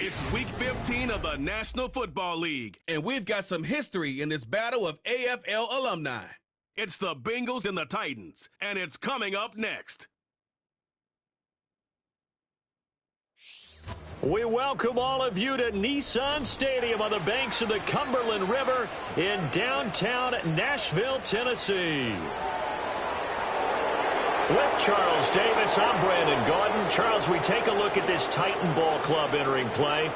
It's Week 15 of the National Football League, and we've got some history in this battle of AFL alumni. It's the Bengals and the Titans, and it's coming up next. We welcome all of you to Nissan Stadium on the banks of the Cumberland River in downtown Nashville, Tennessee. With Charles Davis, I'm Brandon Gaudin. Charles, we take a look at this Titan Ball Club entering play.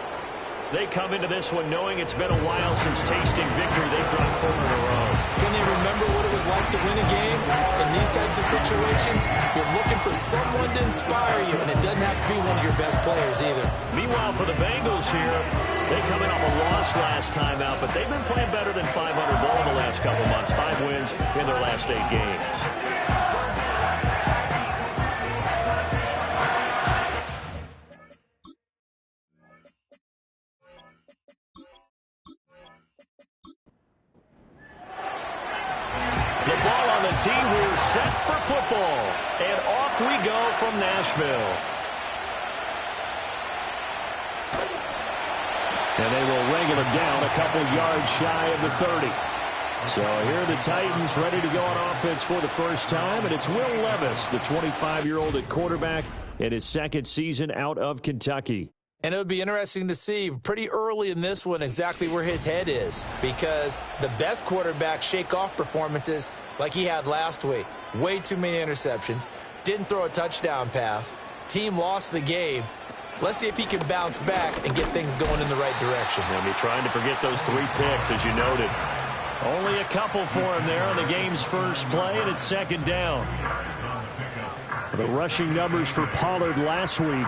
They come into this one knowing it's been a while since tasting victory. They've dropped 4 in a row. Can they remember what it was like to win a game? In these types of situations, you're looking for someone to inspire you, and it doesn't have to be one of your best players either. Meanwhile, for the Bengals here, they come in off a loss last time out, but they've been playing better than 500 ball in the last couple months. 5 wins in their last 8 games. Tee, we're set for football, and off we go from Nashville. And they will wrangle him down a couple yards shy of the 30. So here are the Titans ready to go on offense for the first time, and it's Will Levis, the 25-year-old at quarterback, in his second season out of Kentucky. And it would be interesting to see pretty early in this one exactly where his head is, because the best quarterbacks shake off performances like he had last week. Way too many interceptions. Didn't throw a touchdown pass. Team lost the game. Let's see if he can bounce back and get things going in the right direction. They'll be trying to forget those 3 picks, as you noted. Only a couple for him there on the game's first play, and it's second down. The rushing numbers for Pollard last week.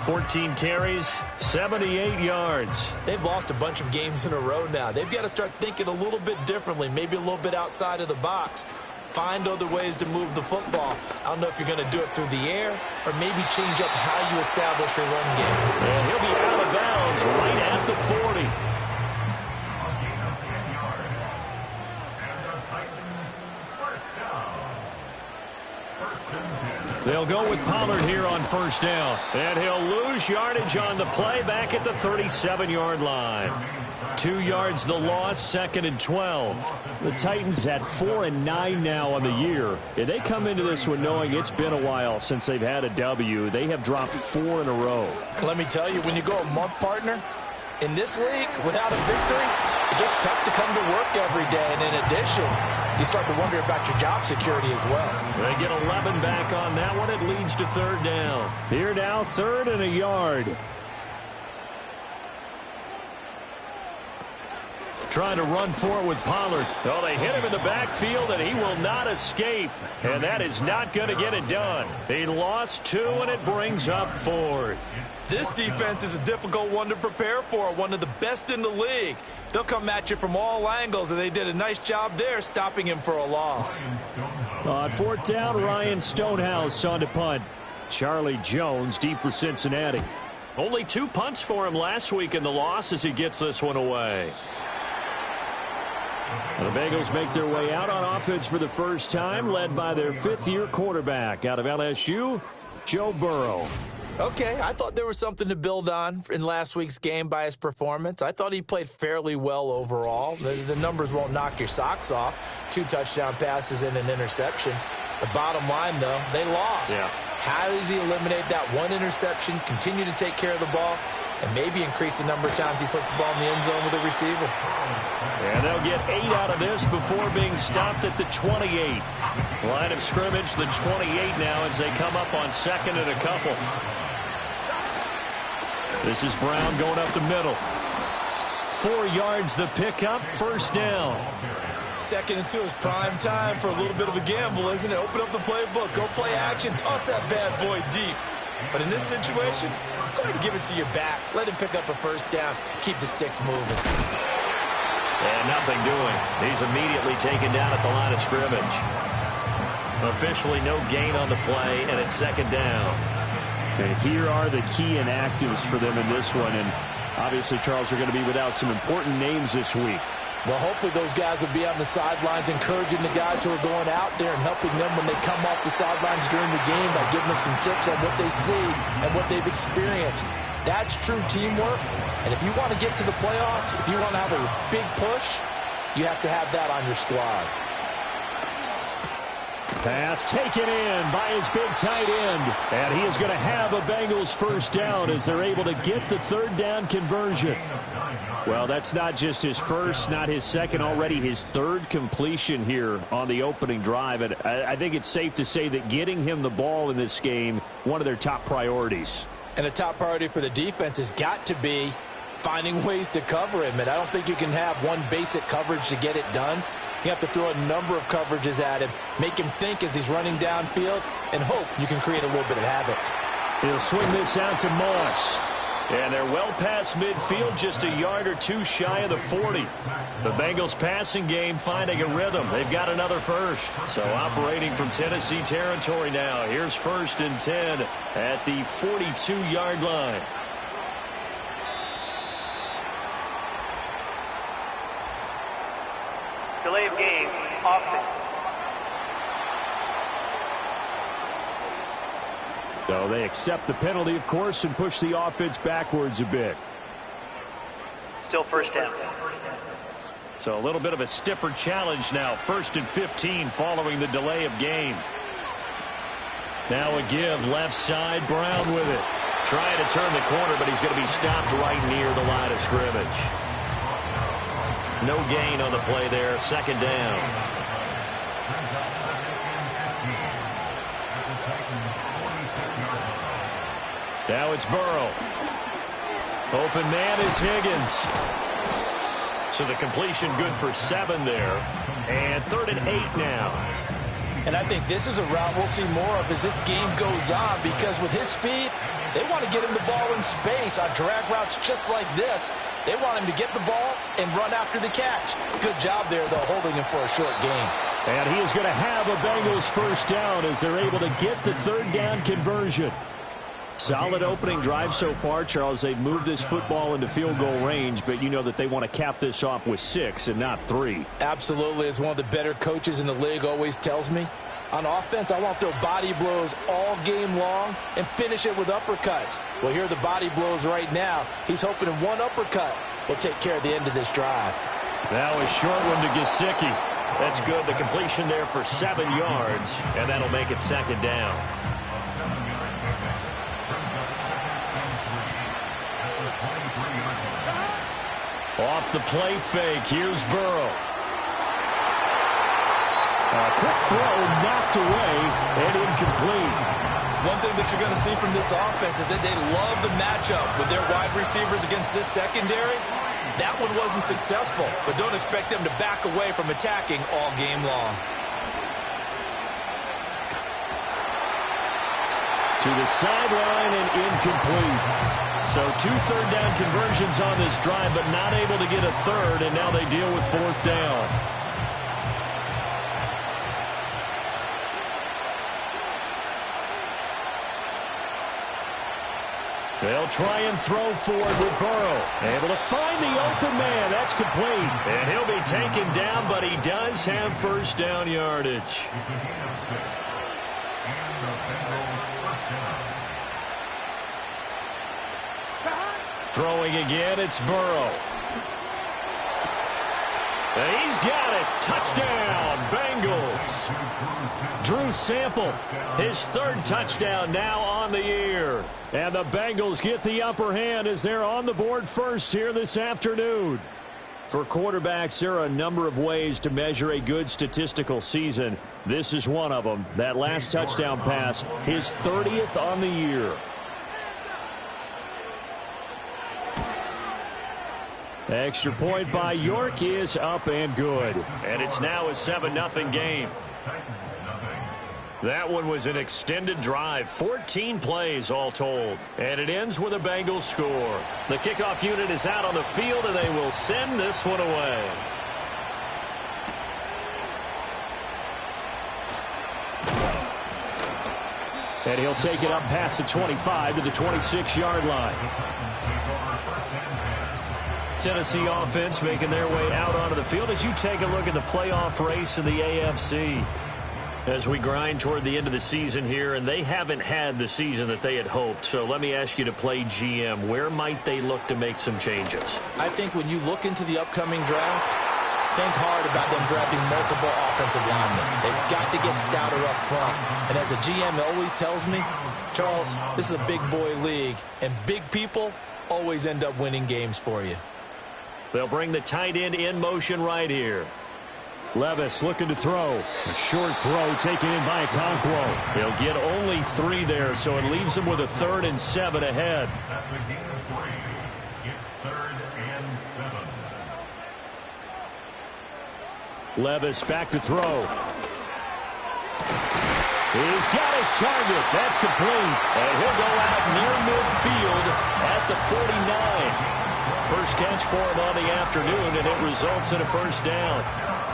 14 carries, 78 yards. They've lost a bunch of games in a row now. They've got to start thinking a little bit differently, maybe a little bit outside of the box. Find other ways to move the football. I don't know if you're going to do it through the air or maybe change up how you establish your run game. And he'll be out of bounds right at the 40. They'll go with Pollard here on first down. And he'll lose yardage on the play back at the 37-yard line. 2 yards the loss, second and 12. The Titans at 4-9 now on the year. And they come into this one knowing it's been a while since they've had a W. They have dropped 4 in a row. Let me tell you, when you go a month, partner, in this league, without a victory, it gets tough to come to work every day. And in addition, you start to wonder about your job security as well. They get 11 back on that one. It leads to third down. Here now, 3rd and a yard. Trying to run for it with Pollard. Oh, they hit him in the backfield, and he will not escape. And that is not going to get it done. He lost 2, and it brings up 4th. This defense is a difficult one to prepare for, one of the best in the league. They'll come at you from all angles, and they did a nice job there stopping him for a loss. On 4th down, Ryan Stonehouse on to punt. Charlie Jones deep for Cincinnati. Only 2 punts for him last week in the loss as he gets this one away. The Bengals make their way out on offense for the first time, led by their 5th-year quarterback out of LSU, Joe Burrow. Okay, I thought there was something to build on in last week's game by his performance. I thought he played fairly well overall. The numbers won't knock your socks off. 2 touchdown passes and an interception. The bottom line, though, they lost. Yeah. How does he eliminate that 1 interception, continue to take care of the ball, and maybe increase the number of times he puts the ball in the end zone with a receiver? And they'll get 8 out of this before being stopped at the 28. Line of scrimmage, the 28 now as they come up on 2nd and a couple. This is Brown going up the middle. 4 yards the pickup, first down. 2nd and 2 is prime time for a little bit of a gamble, isn't it? Open up the playbook, go play action, toss that bad boy deep. But in this situation, go ahead and give it to your back. Let him pick up a first down. Keep the sticks moving. And nothing doing. He's immediately taken down at the line of scrimmage. Officially no gain on the play, and it's 2nd down. And here are the key inactives for them in this one. And obviously, Charles, are going to be without some important names this week. Well, hopefully those guys will be on the sidelines encouraging the guys who are going out there and helping them when they come off the sidelines during the game by giving them some tips on what they see and what they've experienced. That's true teamwork. And if you want to get to the playoffs, if you want to have a big push, you have to have that on your squad. Pass taken in by his big tight end. And he is going to have a Bengals first down as they're able to get the third down conversion. Well, that's not just his first, not his second, already his third completion here on the opening drive. And I think it's safe to say that getting him the ball in this game, one of their top priorities. And the top priority for the defense has got to be finding ways to cover him. And I don't think you can have one basic coverage to get it done. You have to throw a number of coverages at him, make him think as he's running downfield, and hope you can create a little bit of havoc. He'll swing this out to Moss. And they're well past midfield, just a yard or two shy of the 40. The Bengals passing game finding a rhythm. They've got another first. So operating from Tennessee territory now. Here's 1st and 10 at the 42-yard line. Delay of game, offense. So they accept the penalty, of course, and push the offense backwards a bit. Still first down. So a little bit of a stiffer challenge now. 1st and 15 following the delay of game. Now a give, left side, Brown with it. Trying to turn the corner, but he's going to be stopped right near the line of scrimmage. No gain on the play there, 2nd down. Now it's Burrow. Open man is Higgins. So the completion good for 7 there. And 3rd and 8 now. And I think this is a route we'll see more of as this game goes on, because with his speed, they want to get him the ball in space on drag routes just like this. They want him to get the ball and run after the catch. Good job there, though, holding him for a short gain. And he is going to have a Bengals first down as they're able to get the third down conversion. Solid opening drive so far, Charles. They've moved this football into field goal range, but you know that they want to cap this off with 6 and not 3. Absolutely. As one of the better coaches in the league always tells me, on offense, I want to throw body blows all game long and finish it with uppercuts. Well, here are the body blows right now. He's hoping in one uppercut will take care of the end of this drive. Now a short one to Gesicki. That's good. The completion there for 7 yards, and that'll make it 2nd down. Off the play fake, here's Burrow. A quick throw knocked away and incomplete. One thing that you're going to see from this offense is that they love the matchup with their wide receivers against this secondary. That one wasn't successful, but don't expect them to back away from attacking all game long. To the sideline and incomplete. So 2 third down conversions on this drive, but not able to get a third, and now they deal with 4th down. They'll try and throw forward with Burrow. Able to find the open man. That's complete. And he'll be taken down, but he does have first down yardage. Throwing again, it's Burrow. And he's got it. Touchdown, Bengals. Drew Sample, his 3rd touchdown now on the year. And the Bengals get the upper hand as they're on the board first here this afternoon. For quarterbacks, there are a number of ways to measure a good statistical season. This is one of them. That last touchdown pass, his 30th on the year. Extra point by York is up and good. And it's now a 7-0 game. That one was an extended drive, 14 plays all told. And it ends with a Bengals score. The kickoff unit is out on the field, and they will send this one away. And he'll take it up past the 25 to the 26-yard line. Tennessee offense making their way out onto the field as you take a look at the playoff race in the AFC. As we grind toward the end of the season here, and they haven't had the season that they had hoped. So let me ask you to play GM. Where might they look to make some changes? I think when you look into the upcoming draft, think hard about them drafting multiple offensive linemen. They've got to get stouter up front. And as a GM always tells me, Charles, this is a big boy league, and big people always end up winning games for you. They'll bring the tight end in motion right here. Levis looking to throw. A short throw taken in by Okonkwo. They'll get only 3 there, so it leaves them with a 3rd and 7 ahead. That's a gain of 3. It's 3rd and 7. Levis back to throw. He's got his target. That's complete. And he'll go out near midfield at the 49. First catch for him on the afternoon, and it results in a first down.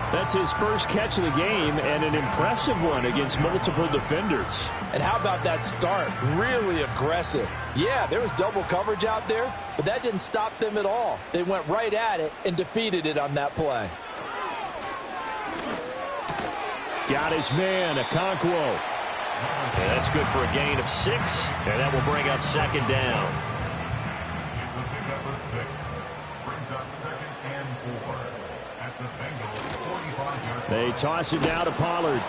That's his first catch of the game, and an impressive one against multiple defenders. And how about that start? Really aggressive. Yeah, there was double coverage out there, but that didn't stop them at all. They went right at it and defeated it on that play. Got his man, Okonkwo. And that's good for a gain of 6, and that will bring up 2nd down. It's a pickup of 6. Brings up 2nd and 4 at the Bengals 45-yard. They toss it down to Pollard.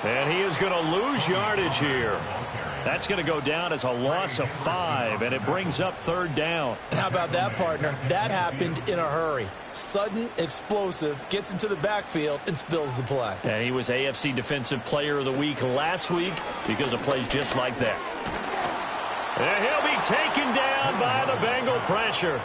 And he is going to lose yardage here. That's going to go down as a loss of 5, and it brings up 3rd down. How about that, partner? That happened in a hurry. Sudden, explosive, gets into the backfield, and spills the play. And he was AFC Defensive Player of the Week last week because of plays just like that. And he'll be taken down by the Bengal pressure.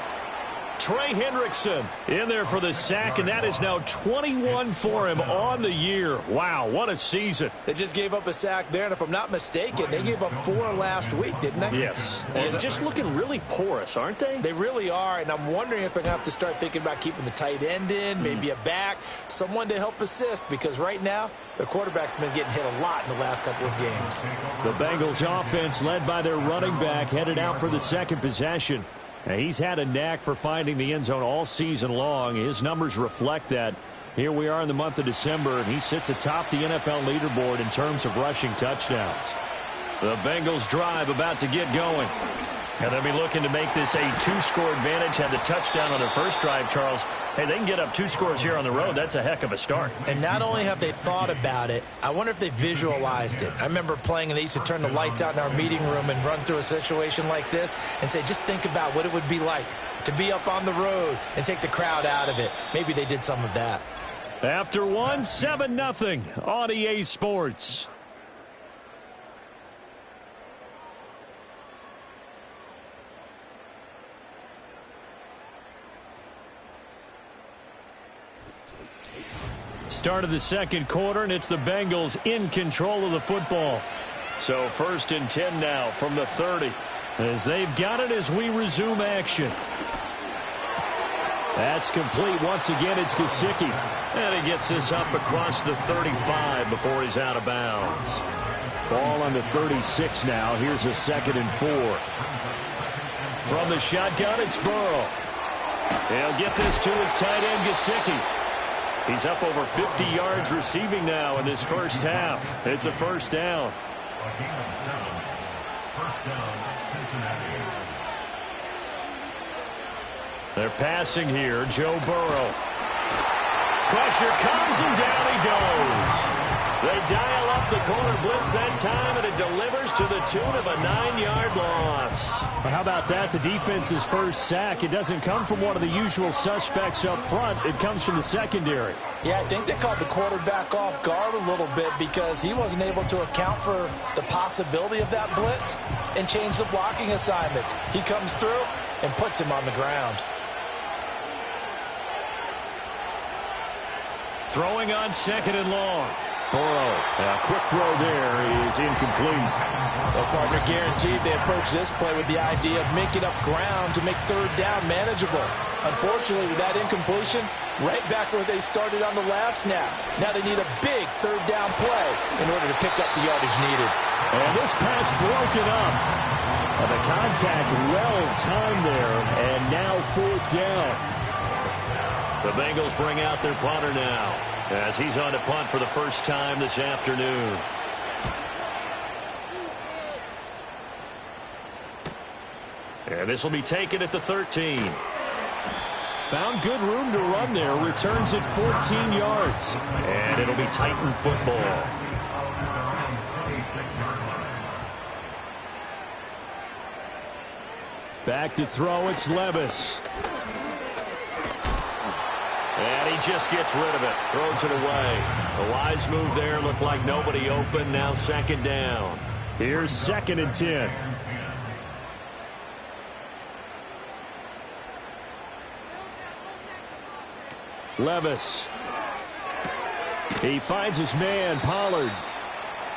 Trey Hendrickson in there for the sack, and that is now 21 for him on the year. Wow, what a season. They just gave up a sack there, and if I'm not mistaken, they gave up 4 last week, didn't they? Yes, and just looking really porous, aren't they? They really are, and I'm wondering if they're going to have to start thinking about keeping the tight end in, maybe a back, someone to help assist, because right now, the quarterback's been getting hit a lot in the last couple of games. The Bengals offense, led by their running back, headed out for the 2nd possession. Now, he's had a knack for finding the end zone all season long. His numbers reflect that. Here we are in the month of December, and he sits atop the NFL leaderboard in terms of rushing touchdowns. The Bengals drive about to get going. And they'll be looking to make this a 2-score advantage. Had the touchdown on their first drive, Charles. Hey, they can get up 2 scores here on the road. That's a heck of a start. And not only have they thought about it, I wonder if they visualized it. I remember playing, and they used to turn the lights out in our meeting room and run through a situation like this and say, just think about what it would be like to be up on the road and take the crowd out of it. Maybe they did some of that. After 1, 7-0 on EA Sports. Start of the 2nd quarter, and it's the Bengals in control of the football. So 1st and 10 now from the 30 as they've got it as we resume action. That's complete. Once again, it's Gesicki. And he gets this up across the 35 before he's out of bounds. Ball on the 36 now. Here's a 2nd and 4. From the shotgun, it's Burrow. He'll get this to his tight end, Gesicki. He's up over 50 yards receiving now in this first half. It's a first down. A gain of 7. First down, Cincinnati. They're passing here. Joe Burrow. Pressure comes, and down he goes. They dial up the corner blitz that time, and it delivers to the tune of a 9-yard loss. Well, how about that? The defense's first sack. It doesn't come from one of the usual suspects up front. It comes from the secondary. Yeah, I think they caught the quarterback off guard a little bit because he wasn't able to account for the possibility of that blitz and change the blocking assignments. He comes through and puts him on the ground. Throwing on 2nd and long. Burrow, a quick throw there is incomplete. Well, partner, guaranteed they approach this play with the idea of making up ground to make 3rd down manageable. Unfortunately, with that incompletion, right back where they started on the last snap. Now they need a big 3rd down play in order to pick up the yardage needed. And this pass broken up. And the contact well timed there, and now 4th down. The Bengals bring out their punter now. as he's on to punt for the first time this afternoon. And this will be taken at the 13. Found good room to run there. Returns at 14 yards. And it'll be Titan football. Back to throw, it's Levis. And he just gets rid of it. Throws it away. A wise move there. Looked like nobody open. Now second down. Here's 2nd and 10. Levis. He finds his man, Pollard.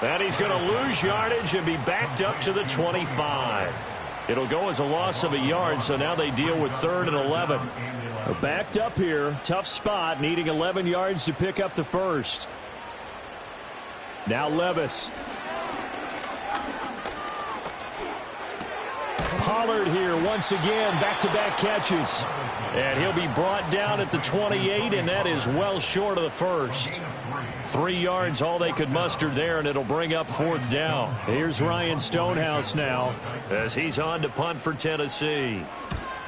And he's going to lose yardage and be backed up to the 25. It'll go as a loss of a yard, so now they deal with 3rd and 11. Backed up here. Tough spot, needing 11 yards to pick up the first. Now Levis. Pollard here once again, back-to-back catches. And he'll be brought down at the 28, and that is well short of the first. 3 yards, all they could muster there, and it'll bring up 4th down. Here's Ryan Stonehouse now, as he's on to punt for Tennessee.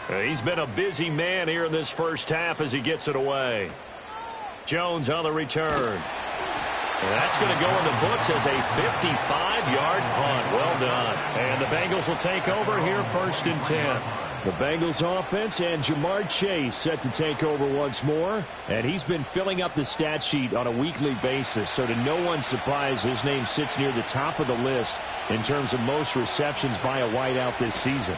He's been a busy man here in this first half as he gets it away. Jones on the return. And that's going to go in the books as a 55-yard punt. Well done. And the Bengals will take over here 1st and 10. The Bengals offense and Jamar Chase set to take over once more. And he's been filling up the stat sheet on a weekly basis. So to no one's surprise, his name sits near the top of the list in terms of most receptions by a wideout this season.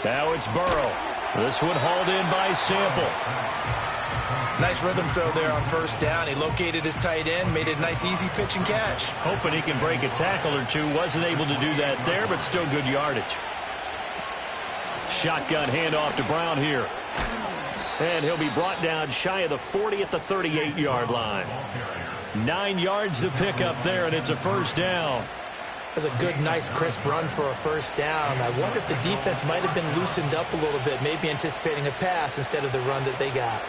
Now it's Burrow. This one hauled in by Sample. Nice rhythm throw there on 1st down. He located his tight end, made it a nice easy pitch and catch. Hoping he can break a tackle or two. Wasn't able to do that there, but still good yardage. Shotgun handoff to Brown here. And he'll be brought down shy of the 40 at the 38-yard line. 9 yards to pick up there, and it's a 1st down. That's a good, nice, crisp run for a 1st down. I wonder if the defense might have been loosened up a little bit, maybe anticipating a pass instead of the run that they got.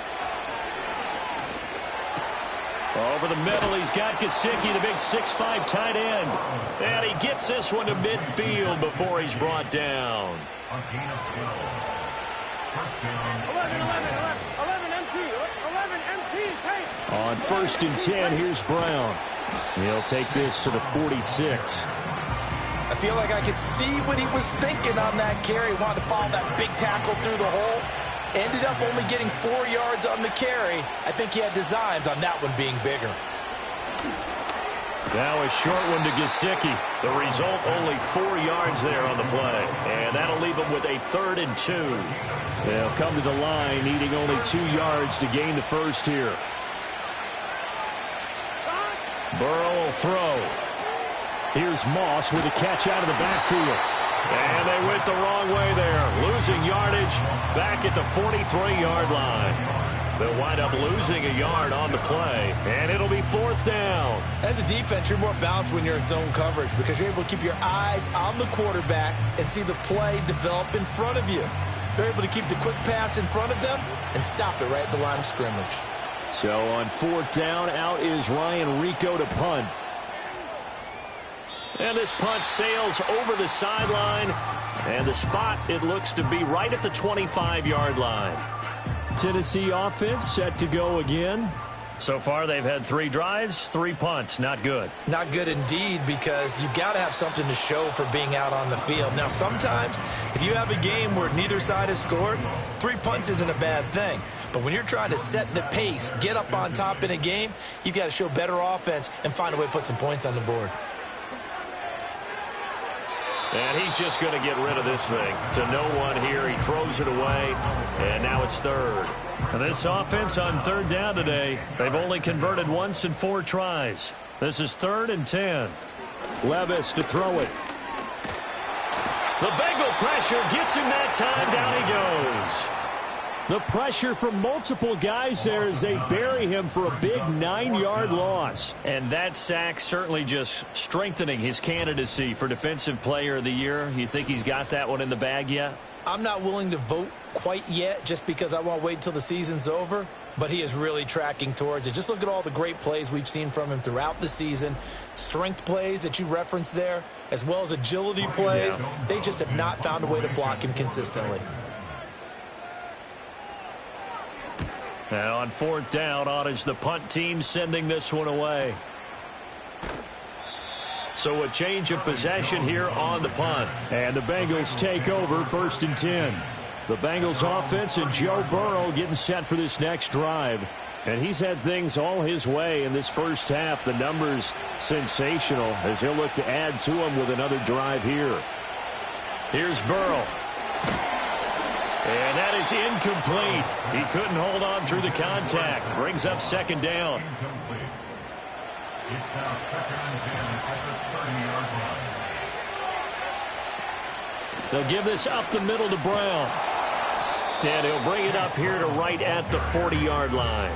Over the middle, he's got Gesicki, the big 6'5" tight end. And he gets this one to midfield before he's brought down. 11 MT. On 1st and 10, here's Brown. He'll take this to the 46. I feel like I could see what he was thinking on that carry. Wanted to follow that big tackle through the hole. Ended up only getting 4 yards on the carry. I think he had designs on that one being bigger. Now a short one to Gesicki. The result, only 4 yards there on the play. And that'll leave him with a 3rd and 2. They'll come to the line, needing only 2 yards to gain the first here. Burrow will throw. Here's Moss with a catch out of the backfield. And they went the wrong way there. Losing yardage back at the 43-yard line. They'll wind up losing a yard on the play. And it'll be 4th down. As a defense, you're more balanced when you're in zone coverage because you're able to keep your eyes on the quarterback and see the play develop in front of you. They're able to keep the quick pass in front of them and stop it right at the line of scrimmage. So on 4th down, out is Ryan Rico to punt. And this punt sails over the sideline. And the spot, it looks to be right at the 25-yard line. Tennessee offense set to go again. So far, they've had 3 drives, 3 punts. Not good. Not good indeed, because you've got to have something to show for being out on the field. Now, sometimes, if you have a game where neither side has scored, 3 punts isn't a bad thing. But when you're trying to set the pace, get up on top in a game, you've got to show better offense and find a way to put some points on the board. And he's just going to get rid of this thing to no one here. He throws it away, and now it's 3rd. And this offense on 3rd down today, they've only converted once in 4 tries. This is 3rd and 10. Levis to throw it. The Bengal pressure gets him that time. Down he goes. The pressure from multiple guys there as they bury him for a big 9-yard loss. And that sack certainly just strengthening his candidacy for Defensive Player of the Year. You think he's got that one in the bag yet? I'm not willing to vote quite yet just because I want to wait until the season's over. but he is really tracking towards it. Just look at all the great plays we've seen from him throughout the season. Strength plays that you referenced there, as well as agility plays. They just have not found a way to block him consistently. And on fourth down, on is the punt team sending this one away. So a change of possession here on the punt. And the Bengals take over 1st and 10. The Bengals offense and Joe Burrow getting set for this next drive. And he's had things all his way in this first half. The numbers sensational as he'll look to add to them with another drive here. Here's Burrow. And that is incomplete. He couldn't hold on through the contact. Brings up 2nd down. It's now 2nd and 10 at the 30-yard line. They'll give this up the middle to Brown. And he'll bring it up here to right at the 40-yard line.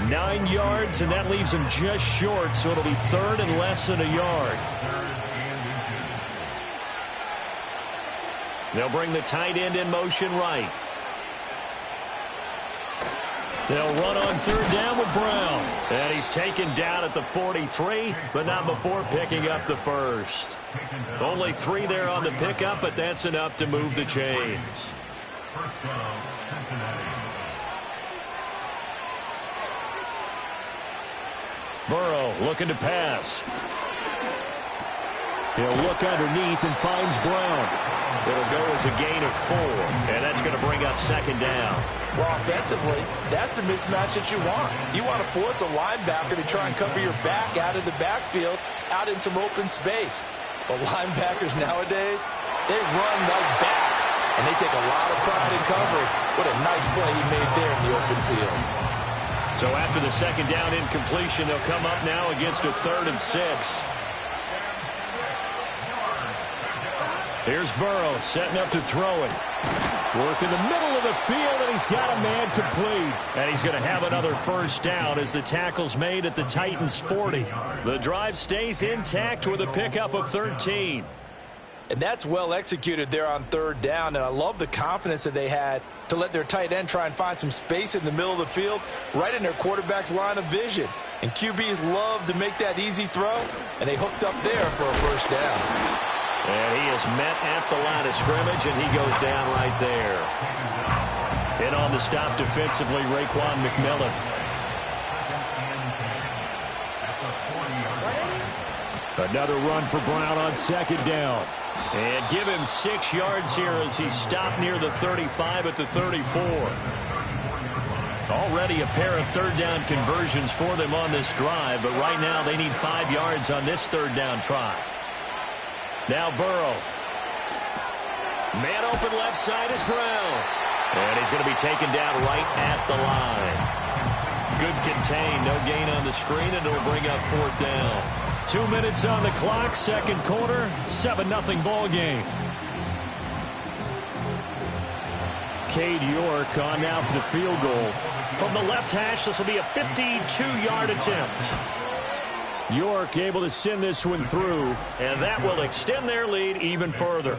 9 yards, and that leaves him just short, so it'll be 3rd and less than a yard. They'll bring the tight end in motion right. They'll run on 3rd down with Brown. And he's taken down at the 43, but not before picking up the first. Only 3 there on the pickup, but that's enough to move the chains. First down, Cincinnati. Burrow looking to pass. He'll look underneath and finds Brown. It'll go as a gain of 4, and that's going to bring up 2nd down. Well, offensively, that's the mismatch that you want. You want to force a linebacker to try and cover your back out of the backfield, out in some open space. But linebackers nowadays, they run like backs, and they take a lot of pride in covering. What a nice play he made there in the open field. So after the 2nd down incompletion, they'll come up now against a 3rd and 6. Here's Burrow setting up to throw it. Work in the middle of the field, and he's got a man complete. And he's going to have another 1st down as the tackle's made at the Titans' 40. The drive stays intact with a pickup of 13. And that's well executed there on 3rd down, and I love the confidence that they had to let their tight end try and find some space in the middle of the field, right in their quarterback's line of vision. And QBs love to make that easy throw, and they hooked up there for a 1st down. And he is met at the line of scrimmage, and he goes down right there. And on the stop defensively, Raekwon McMillan. Another run for Brown on 2nd down. And give him 6 yards here as he stopped near the 35 at the 34. Already a pair of 3rd down conversions for them on this drive, but right now they need 5 yards on this 3rd down try. Now Burrow. Man open left side is Brown. And he's going to be taken down right at the line. Good contain, no gain on the screen, and it'll bring up 4th down. 2 minutes on the clock, 2nd quarter, 7-0 ball game. Cade York on now for the field goal. From the left hash, this will be a 52-yard attempt. York able to send this one through, and that will extend their lead even further.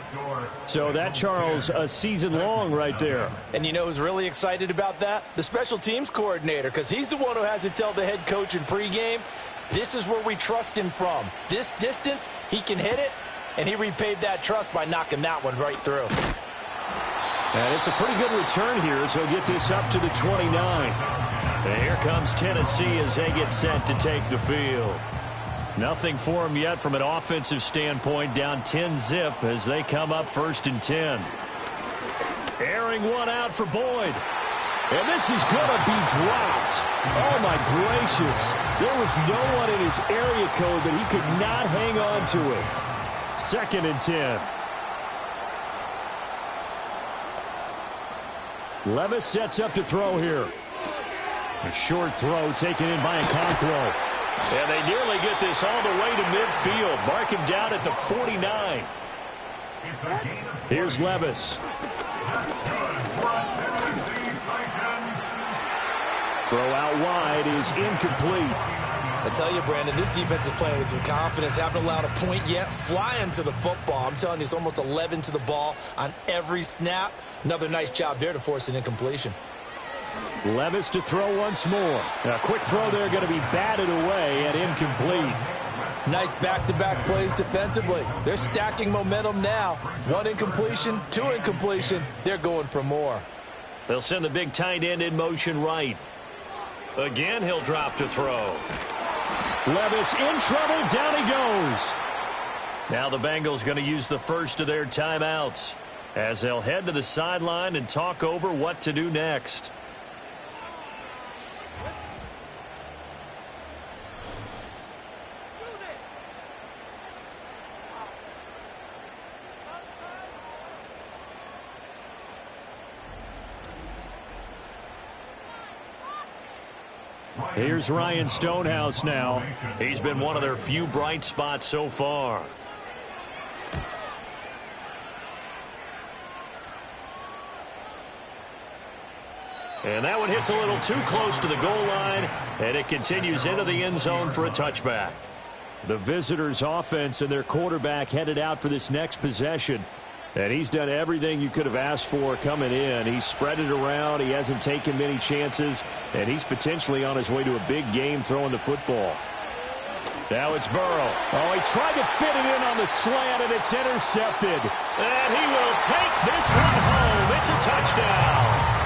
So that, Charles, a season long right there. And you know who's really excited about that? The special teams coordinator, because he's the one who has to tell the head coach in pregame, this is where we trust him from. This distance, he can hit it, and he repaid that trust by knocking that one right through. And it's a pretty good return here, so he'll get this up to the 29. And here comes Tennessee as they get set to take the field. Nothing for them yet from an offensive standpoint, down 10-zip as they come up 1st and 10. Airing one out for Boyd. And this is going to be dropped. Oh, my gracious. There was no one in his area code that he could not hang on to it. 2nd and 10. Levis sets up to throw here. A short throw taken in by Okonkwo. And they nearly get this all the way to midfield. Mark him down at the 49. Here's Levis. Throw out wide is incomplete. I tell you, Brandon, this defense is playing with some confidence. Haven't allowed a point yet. Flying to the football. I'm telling you, it's almost 11 to the ball on every snap. Another nice job there to force an incompletion. Levis to throw once more. A quick throw there going to be batted away and incomplete. Nice back-to-back plays defensively. They're stacking momentum now. 1 incompletion, 2 incompletion. They're going for more. They'll send the big tight end in motion right. Again, he'll drop to throw. Levis in trouble. Down he goes. Now the Bengals going to use the first of their timeouts as they'll head to the sideline and talk over what to do next. Here's Ryan Stonehouse now. He's been one of their few bright spots so far. And that one hits a little too close to the goal line, and it continues into the end zone for a touchback. The visitors' offense and their quarterback headed out for this next possession. And he's done everything you could have asked for coming in. He's spread it around. He hasn't taken many chances. And he's potentially on his way to a big game throwing the football. Now it's Burrow. Oh, he tried to fit it in on the slant, and it's intercepted. And he will take this one home. It's a touchdown.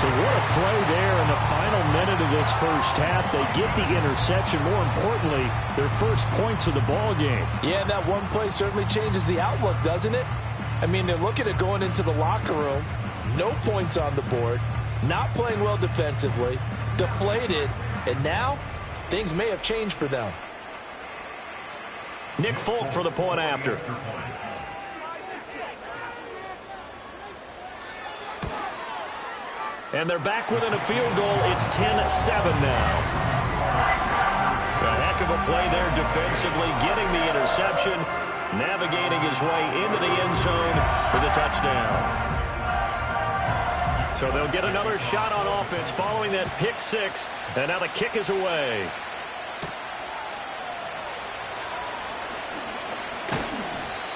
So what a play there in the final minute of this first half. They get the interception. More importantly, their first points of the ball game. Yeah, and that one play certainly changes the outlook, doesn't it? I mean, they're looking at going into the locker room, no points on the board, not playing well defensively, deflated, and now things may have changed for them. Nick Folk for the point after. And they're back within a field goal. It's 10-7 now. A heck of a play there defensively, getting the interception, navigating his way into the end zone for the touchdown. So they'll get another shot on offense following that pick six, and now the kick is away.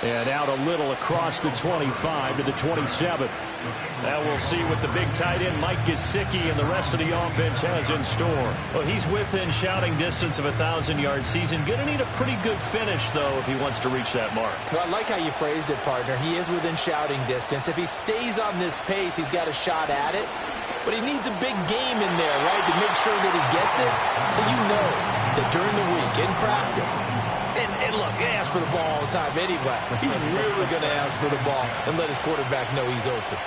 And out a little across the 25 to the 27. Now we'll see what the big tight end Mike Gesicki and the rest of the offense has in store. Well, he's within shouting distance of a 1,000-yard season. Going to need a pretty good finish, though, if he wants to reach that mark. Well, I like how you phrased it, partner. He is within shouting distance. If he stays on this pace, he's got a shot at it. But he needs a big game in there, right, to make sure that he gets it. So you know that during the week, in practice, and look, he asks for the ball all the time anyway. He's really going to ask for the ball and let his quarterback know he's open.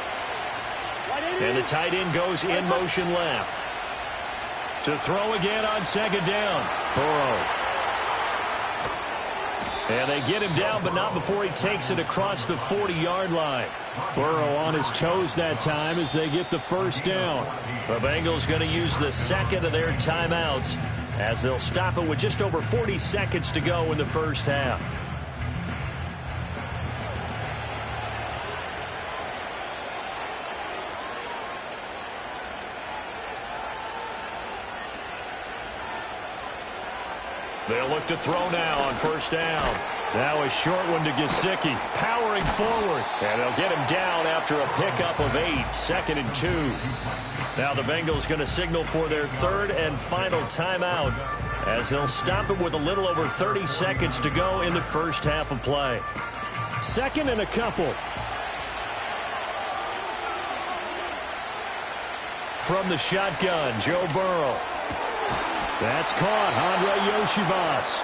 And the tight end goes in motion left. To throw again on second down. Burrow. And they get him down, but not before he takes it across the 40-yard line. Burrow on his toes that time as they get the first down. The Bengals going to use the second of their timeouts as they'll stop it with just over 40 seconds to go in the first half. They'll look to throw now on first down. Now a short one to Gesicki, powering forward. And they'll get him down after a pickup of 8, 2nd and 2. Now the Bengals going to signal for their third and final timeout as they'll stop it with a little over 30 seconds to go in the first half of play. Second and a couple. From the shotgun, Joe Burrow. That's caught, Andre Yoshivas.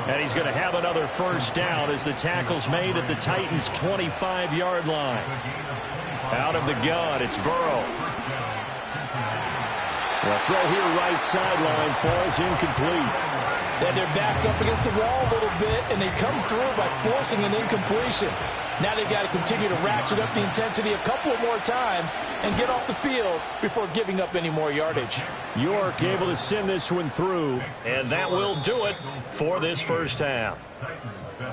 And he's going to have another first down as the tackle's made at the Titans' 25-yard line. Out of the gun, it's Burrow. The throw here right sideline falls incomplete. Then their back's up against the wall a little bit, and they come through by forcing an incompletion. Now they've got to continue to ratchet up the intensity a couple more times and get off the field before giving up any more yardage. York able to send this one through. And that will do it for this first half.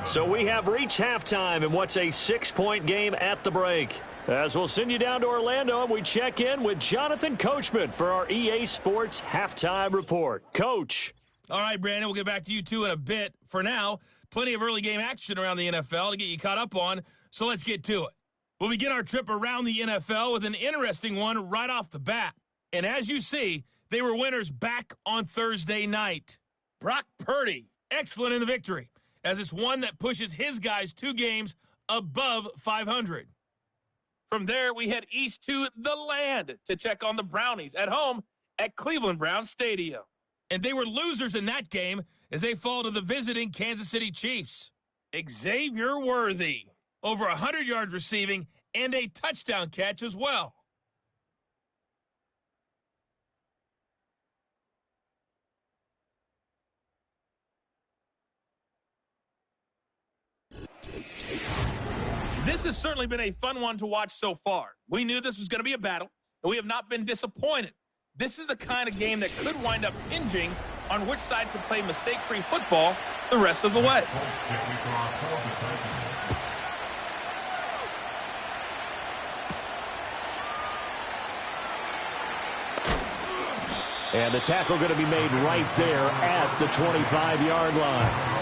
So we have reached halftime in what's a 6-point game at the break. As we'll send you down to Orlando, and we check in with Jonathan Coachman for our EA Sports Halftime Report. Coach. All right, Brandon, we'll get back to you, too, in a bit. For now, plenty of early game action around the NFL to get you caught up on, so let's get to it. We'll begin our trip around the NFL with an interesting one right off the bat. And as you see, they were winners back on Thursday night. Brock Purdy, excellent in the victory, as it's one that pushes his guys 2 games above 500. From there, we head east to the land to check on the Brownies at home at Cleveland Browns Stadium. And they were losers in that game as they fall to the visiting Kansas City Chiefs. Xavier Worthy, over 100 yards receiving and a touchdown catch as well. This has certainly been a fun one to watch so far. We knew this was going to be a battle, and we have not been disappointed. This is the kind of game that could wind up hinging on which side could play mistake-free football the rest of the way. And the tackle going to be made right there at the 25-yard line.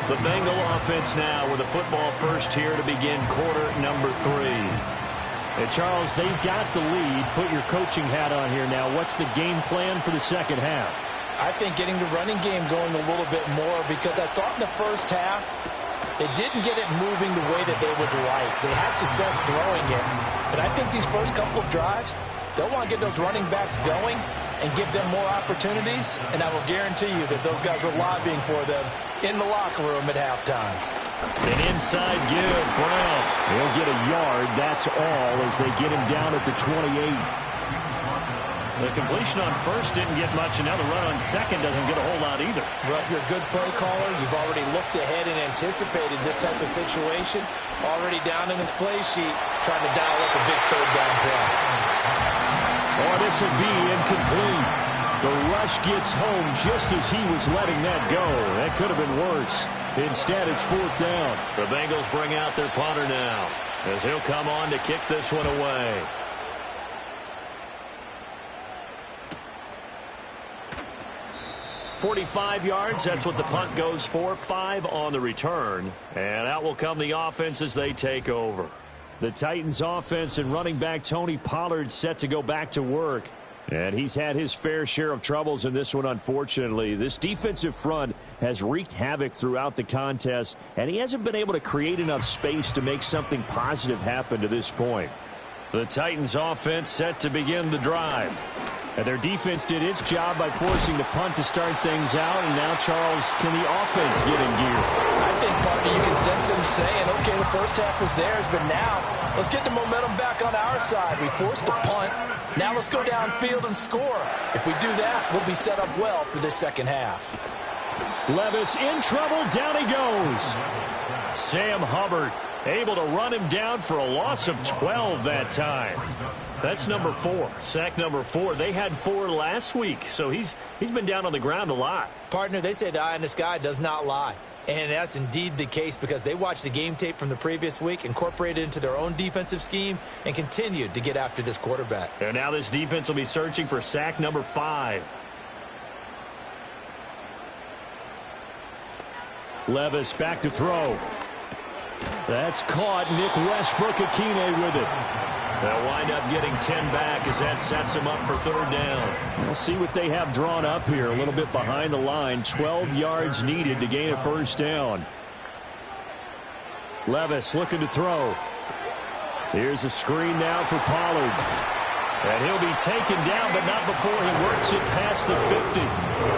The Bengal offense now with a football first here to begin quarter number 3. And Charles, they've got the lead. Put your coaching hat on here now. What's the game plan for the second half? I think getting the running game going a little bit more, because I thought in the first half they didn't get it moving the way that they would like. They had success throwing it. But I think these first couple of drives, they'll want to get those running backs going and give them more opportunities. And I will guarantee you that those guys were lobbying for them in the locker room at halftime. An inside give, Brown. He'll get a yard, that's all, as they get him down at the 28. The completion on first didn't get much, and now the run on second doesn't get a whole lot either. Well, if you're a good play caller, you've already looked ahead and anticipated this type of situation. Already down in his play sheet, trying to dial up a big third down play. Oh, this will be incomplete. The rush gets home just as he was letting that go. That could have been worse. Instead, it's 4th down. The Bengals bring out their punter now, as he'll come on to kick this one away. .45 yards, that's what the punt goes for. 5 on the return. And out will come the offense as they take over. The Titans offense and running back Tony Pollard set to go back to work. And he's had his fair share of troubles in this one, unfortunately. This defensive front has wreaked havoc throughout the contest, and he hasn't been able to create enough space to make something positive happen to this point. The Titans offense set to begin the drive. And their defense did its job by forcing the punt to start things out. And now, Charles, can the offense get in gear? I think, partner, you can sense them saying, okay, the first half was theirs, but now let's get the momentum back on our side. We forced a punt. Now let's go downfield and score. If we do that, we'll be set up well for this second half. Levis in trouble. Down he goes. Sam Hubbard able to run him down for a loss of 12 that time. That's number 4. Sack number 4. They had 4 last week, so he's been down on the ground a lot. Partner, they say the eye in the sky does not lie. And that's indeed the case, because they watched the game tape from the previous week, incorporated it into their own defensive scheme, and continued to get after this quarterback. And now this defense will be searching for sack number 5. Levis back to throw. That's caught. Nick Westbrook-Akine with it. They'll wind up getting 10 back as that sets them up for 3rd down. We'll see what they have drawn up here. A little bit behind the line. 12 yards needed to gain a 1st down. Levis looking to throw. Here's a screen now for Pollard. And he'll be taken down, but not before he works it past the 50.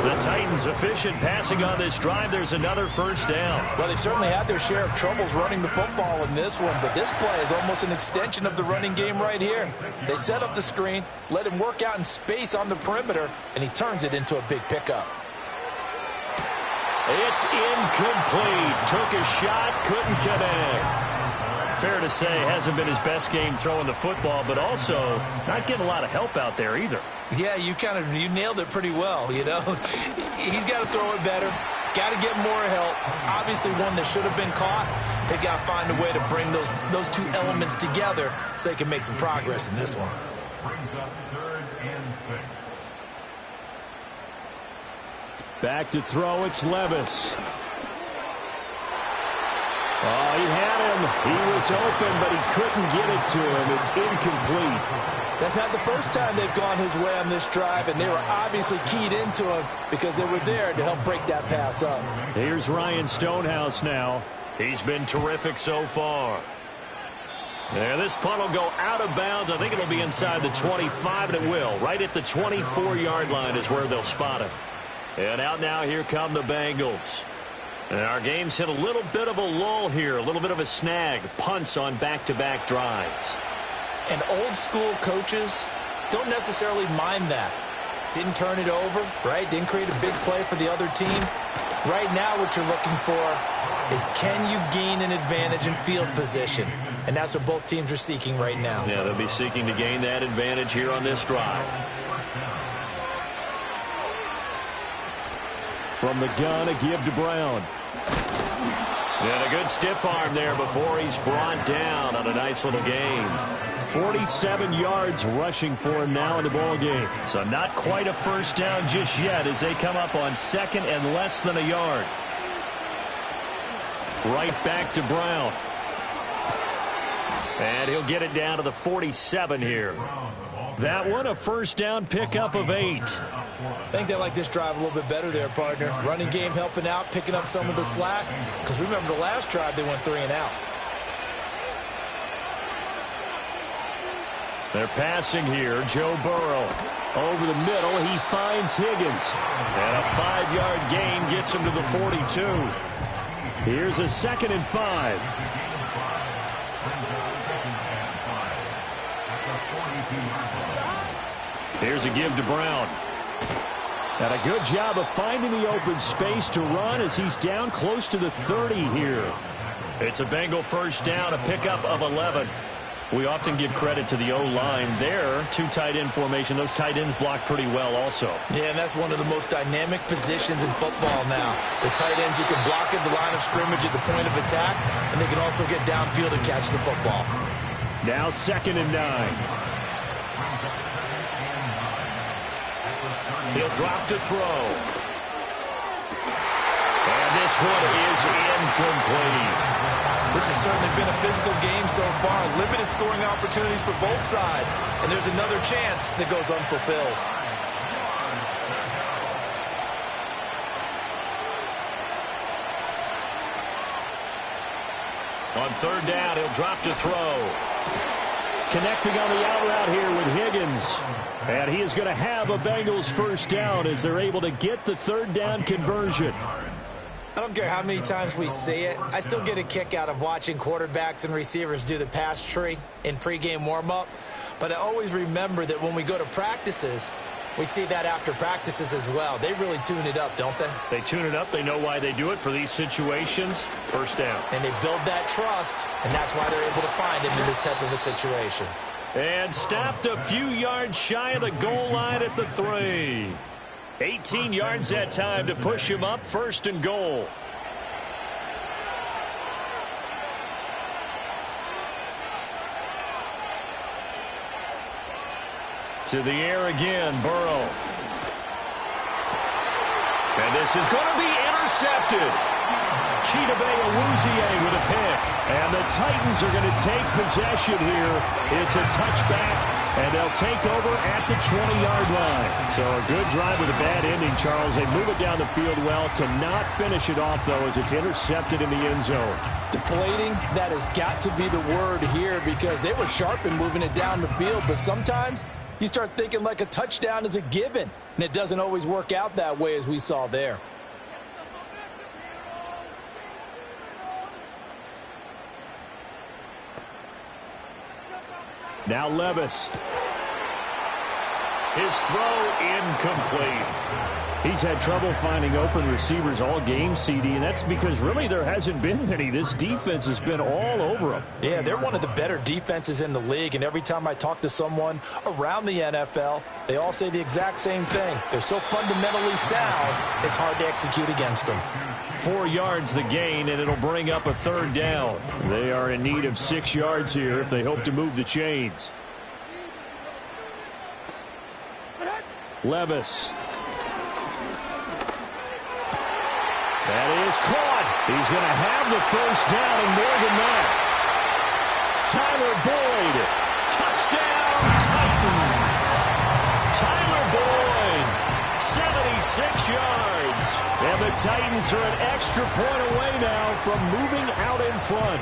The Titans efficient passing on this drive. There's another 1st down. Well, they certainly had their share of troubles running the football in this one, but this play is almost an extension of the running game right here. They set up the screen, let him work out in space on the perimeter, and he turns it into a big pickup. It's incomplete. Took a shot, couldn't connect. Fair to say, hasn't been his best game throwing the football, but also not getting a lot of help out there either. Yeah, you nailed it pretty well, you know. He's got to throw it better, got to get more help. Obviously one that should have been caught. They've got to find a way to bring those 2 elements together so they can make some progress in this one. Brings up 3rd and 6. Back to throw, it's Levis. Oh, he had him. He was open, but he couldn't get it to him. It's incomplete. That's not the first time they've gone his way on this drive, and they were obviously keyed into him because they were there to help break that pass up. Here's Ryan Stonehouse now. He's been terrific so far. Yeah, this punt will go out of bounds. I think it'll be inside the 25, and it will. Right at the 24-yard line is where they'll spot it. And out now, here come the Bengals. And our game's hit a little bit of a lull here, a little bit of a snag. Punts on back-to-back drives. And old-school coaches don't necessarily mind that. Didn't turn it over, right? Didn't create a big play for the other team. Right now, what you're looking for is, can you gain an advantage in field position? And that's what both teams are seeking right now. Yeah, they'll be seeking to gain that advantage here on this drive. From the gun, a give to Brown. And a good stiff arm there before he's brought down on a nice little gain. 47 yards rushing for him now in the ball game. So not quite a first down just yet as they come up on second and less than a yard. Right back to Brown. And he'll get it down to the 47 here. That one a first down pickup of 8. I think they like this drive a little bit better there, partner. Running game helping out, picking up some of the slack. Because remember the last drive they went 3 and out. They're passing here. Joe Burrow over the middle. He finds Higgins. And a 5-yard gain gets him to the 42. Here's a 2nd and 5. Here's a give to Brown. And a good job of finding the open space to run as he's down close to the 30 here. It's a Bengal first down, a pickup of 11. We often give credit to the O-line there. 2 tight end formation. Those tight ends block pretty well also. Yeah, and that's one of the most dynamic positions in football now. The tight ends, you can block at the line of scrimmage at the point of attack, and they can also get downfield and catch the football. Now 2nd and 9. He'll drop to throw. And this one is incomplete. This has certainly been a physical game so far. Limited scoring opportunities for both sides. And there's another chance that goes unfulfilled. On 3rd down, he'll drop to throw. Connecting on the out route here with Higgins. And he is going to have a Bengals first down as they're able to get the 3rd down conversion. I don't care how many times we see it. I still get a kick out of watching quarterbacks and receivers do the pass tree in pregame warm-up. But I always remember that when we go to practices, we see that after practices as well. They really tune it up, don't they? They tune it up. They know why they do it for these situations. First down. And they build that trust, and that's why they're able to find him in this type of a situation. And stopped a few yards shy of the goal line at the 3. 18 yards that time to push him up, 1st and goal. To the air again, Burrow. And this is going to be intercepted. Chidobe Awuzie with a pick. And the Titans are going to take possession here. It's a touchback. And they'll take over at the 20-yard line. So a good drive with a bad ending, Charles. They move it down the field well. Cannot finish it off, though, as it's intercepted in the end zone. Deflating, that has got to be the word here because they were sharp in moving it down the field. But sometimes you start thinking like a touchdown is a given. And it doesn't always work out that way as we saw there. Now Levis. His throw incomplete. He's had trouble finding open receivers all game, CD, and that's because really there hasn't been many. This defense has been all over them. Yeah, they're one of the better defenses in the league, and every time I talk to someone around the NFL, they all say the exact same thing. They're so fundamentally sound, it's hard to execute against them. 4 yards the gain, and it'll bring up a 3rd down. They are in need of 6 yards here if they hope to move the chains. That is caught. He's going to have the first down and more than that. Tyler Boyd. Touchdown, Titans. Tyler Boyd, 76 yards. And the Titans are an extra point away now from moving out in front.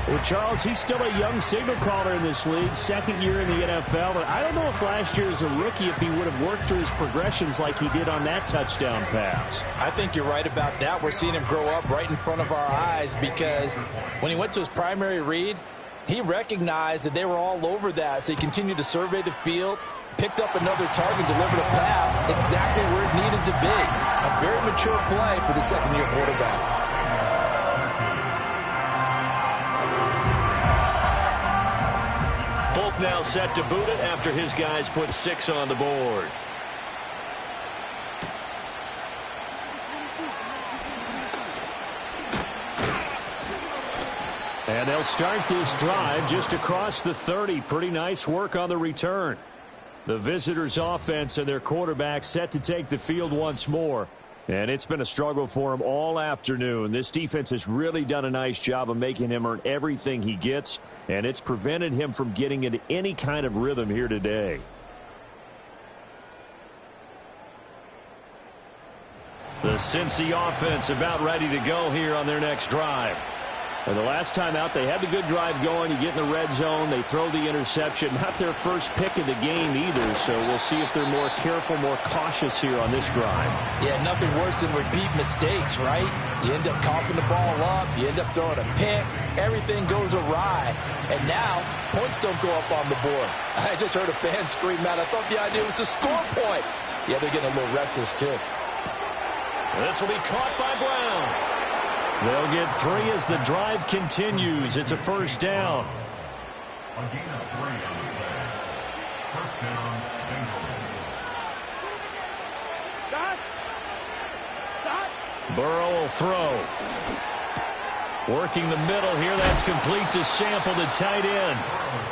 Well, Charles, he's still a young signal caller in this league, second year in the NFL. But I don't know if last year as a rookie, if he would have worked through his progressions like he did on that touchdown pass. I think you're right about that. We're seeing him grow up right in front of our eyes because when he went to his primary read, he recognized that they were all over that. So he continued to survey the field, picked up another target, delivered a pass exactly where it needed to be. A very mature play for the second-year quarterback. Folk now set to boot it after his guys put 6 on the board. And they'll start this drive just across the 30. Pretty nice work on the return. The visitors' offense and their quarterback set to take the field once more. And it's been a struggle for him all afternoon. This defense has really done a nice job of making him earn everything he gets, and it's prevented him from getting into any kind of rhythm here today. The Cincy offense about ready to go here on their next drive. And the last time out, they had the good drive going. You get in the red zone, they throw the interception. Not their first pick of the game either, so we'll see if they're more careful, more cautious here on this drive. Yeah, nothing worse than repeat mistakes, right? You end up coughing the ball up, you end up throwing a pick, everything goes awry. And now, points don't go up on the board. I just heard a fan scream out, I thought the idea was to score points. Yeah, they're getting a little restless too. This will be caught by Brown. They'll get 3 as the drive continues. It's a first down. A gain of 3 on the play. First down, Bengals. Burrow will throw. Working the middle here. That's complete to Sample, the tight end.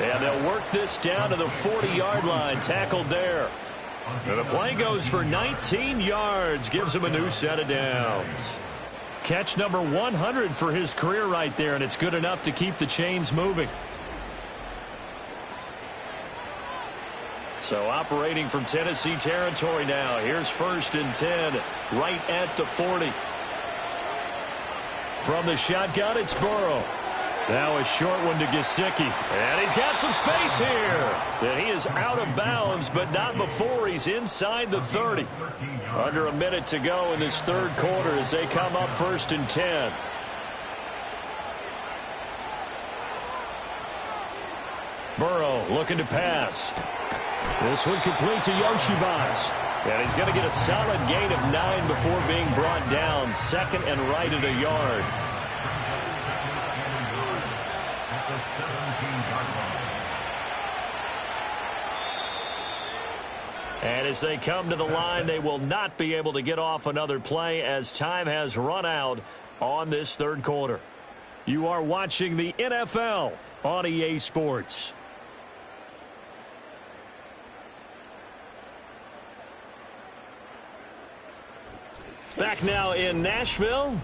And they'll work this down to the 40-yard line. Tackled there. And the play goes for 19 yards. Gives him a new set of downs. Catch number 100 for his career right there, and it's good enough to keep the chains moving. So operating from Tennessee territory now. Here's 1st and 10, right at the 40. From the shotgun, it's Burrow. Now a short one to Gesicki. And he's got some space here. And he is out of bounds, but not before he's inside the 30. Under a minute to go in this third quarter as they come up 1st and 10. Burrow looking to pass. This one complete to Yoshibas. And he's going to get a solid gain of 9 before being brought down. Second and right at a yard. And as they come to the line, they will not be able to get off another play as time has run out on this third quarter. You are watching the NFL on EA Sports. Back now in Nashville.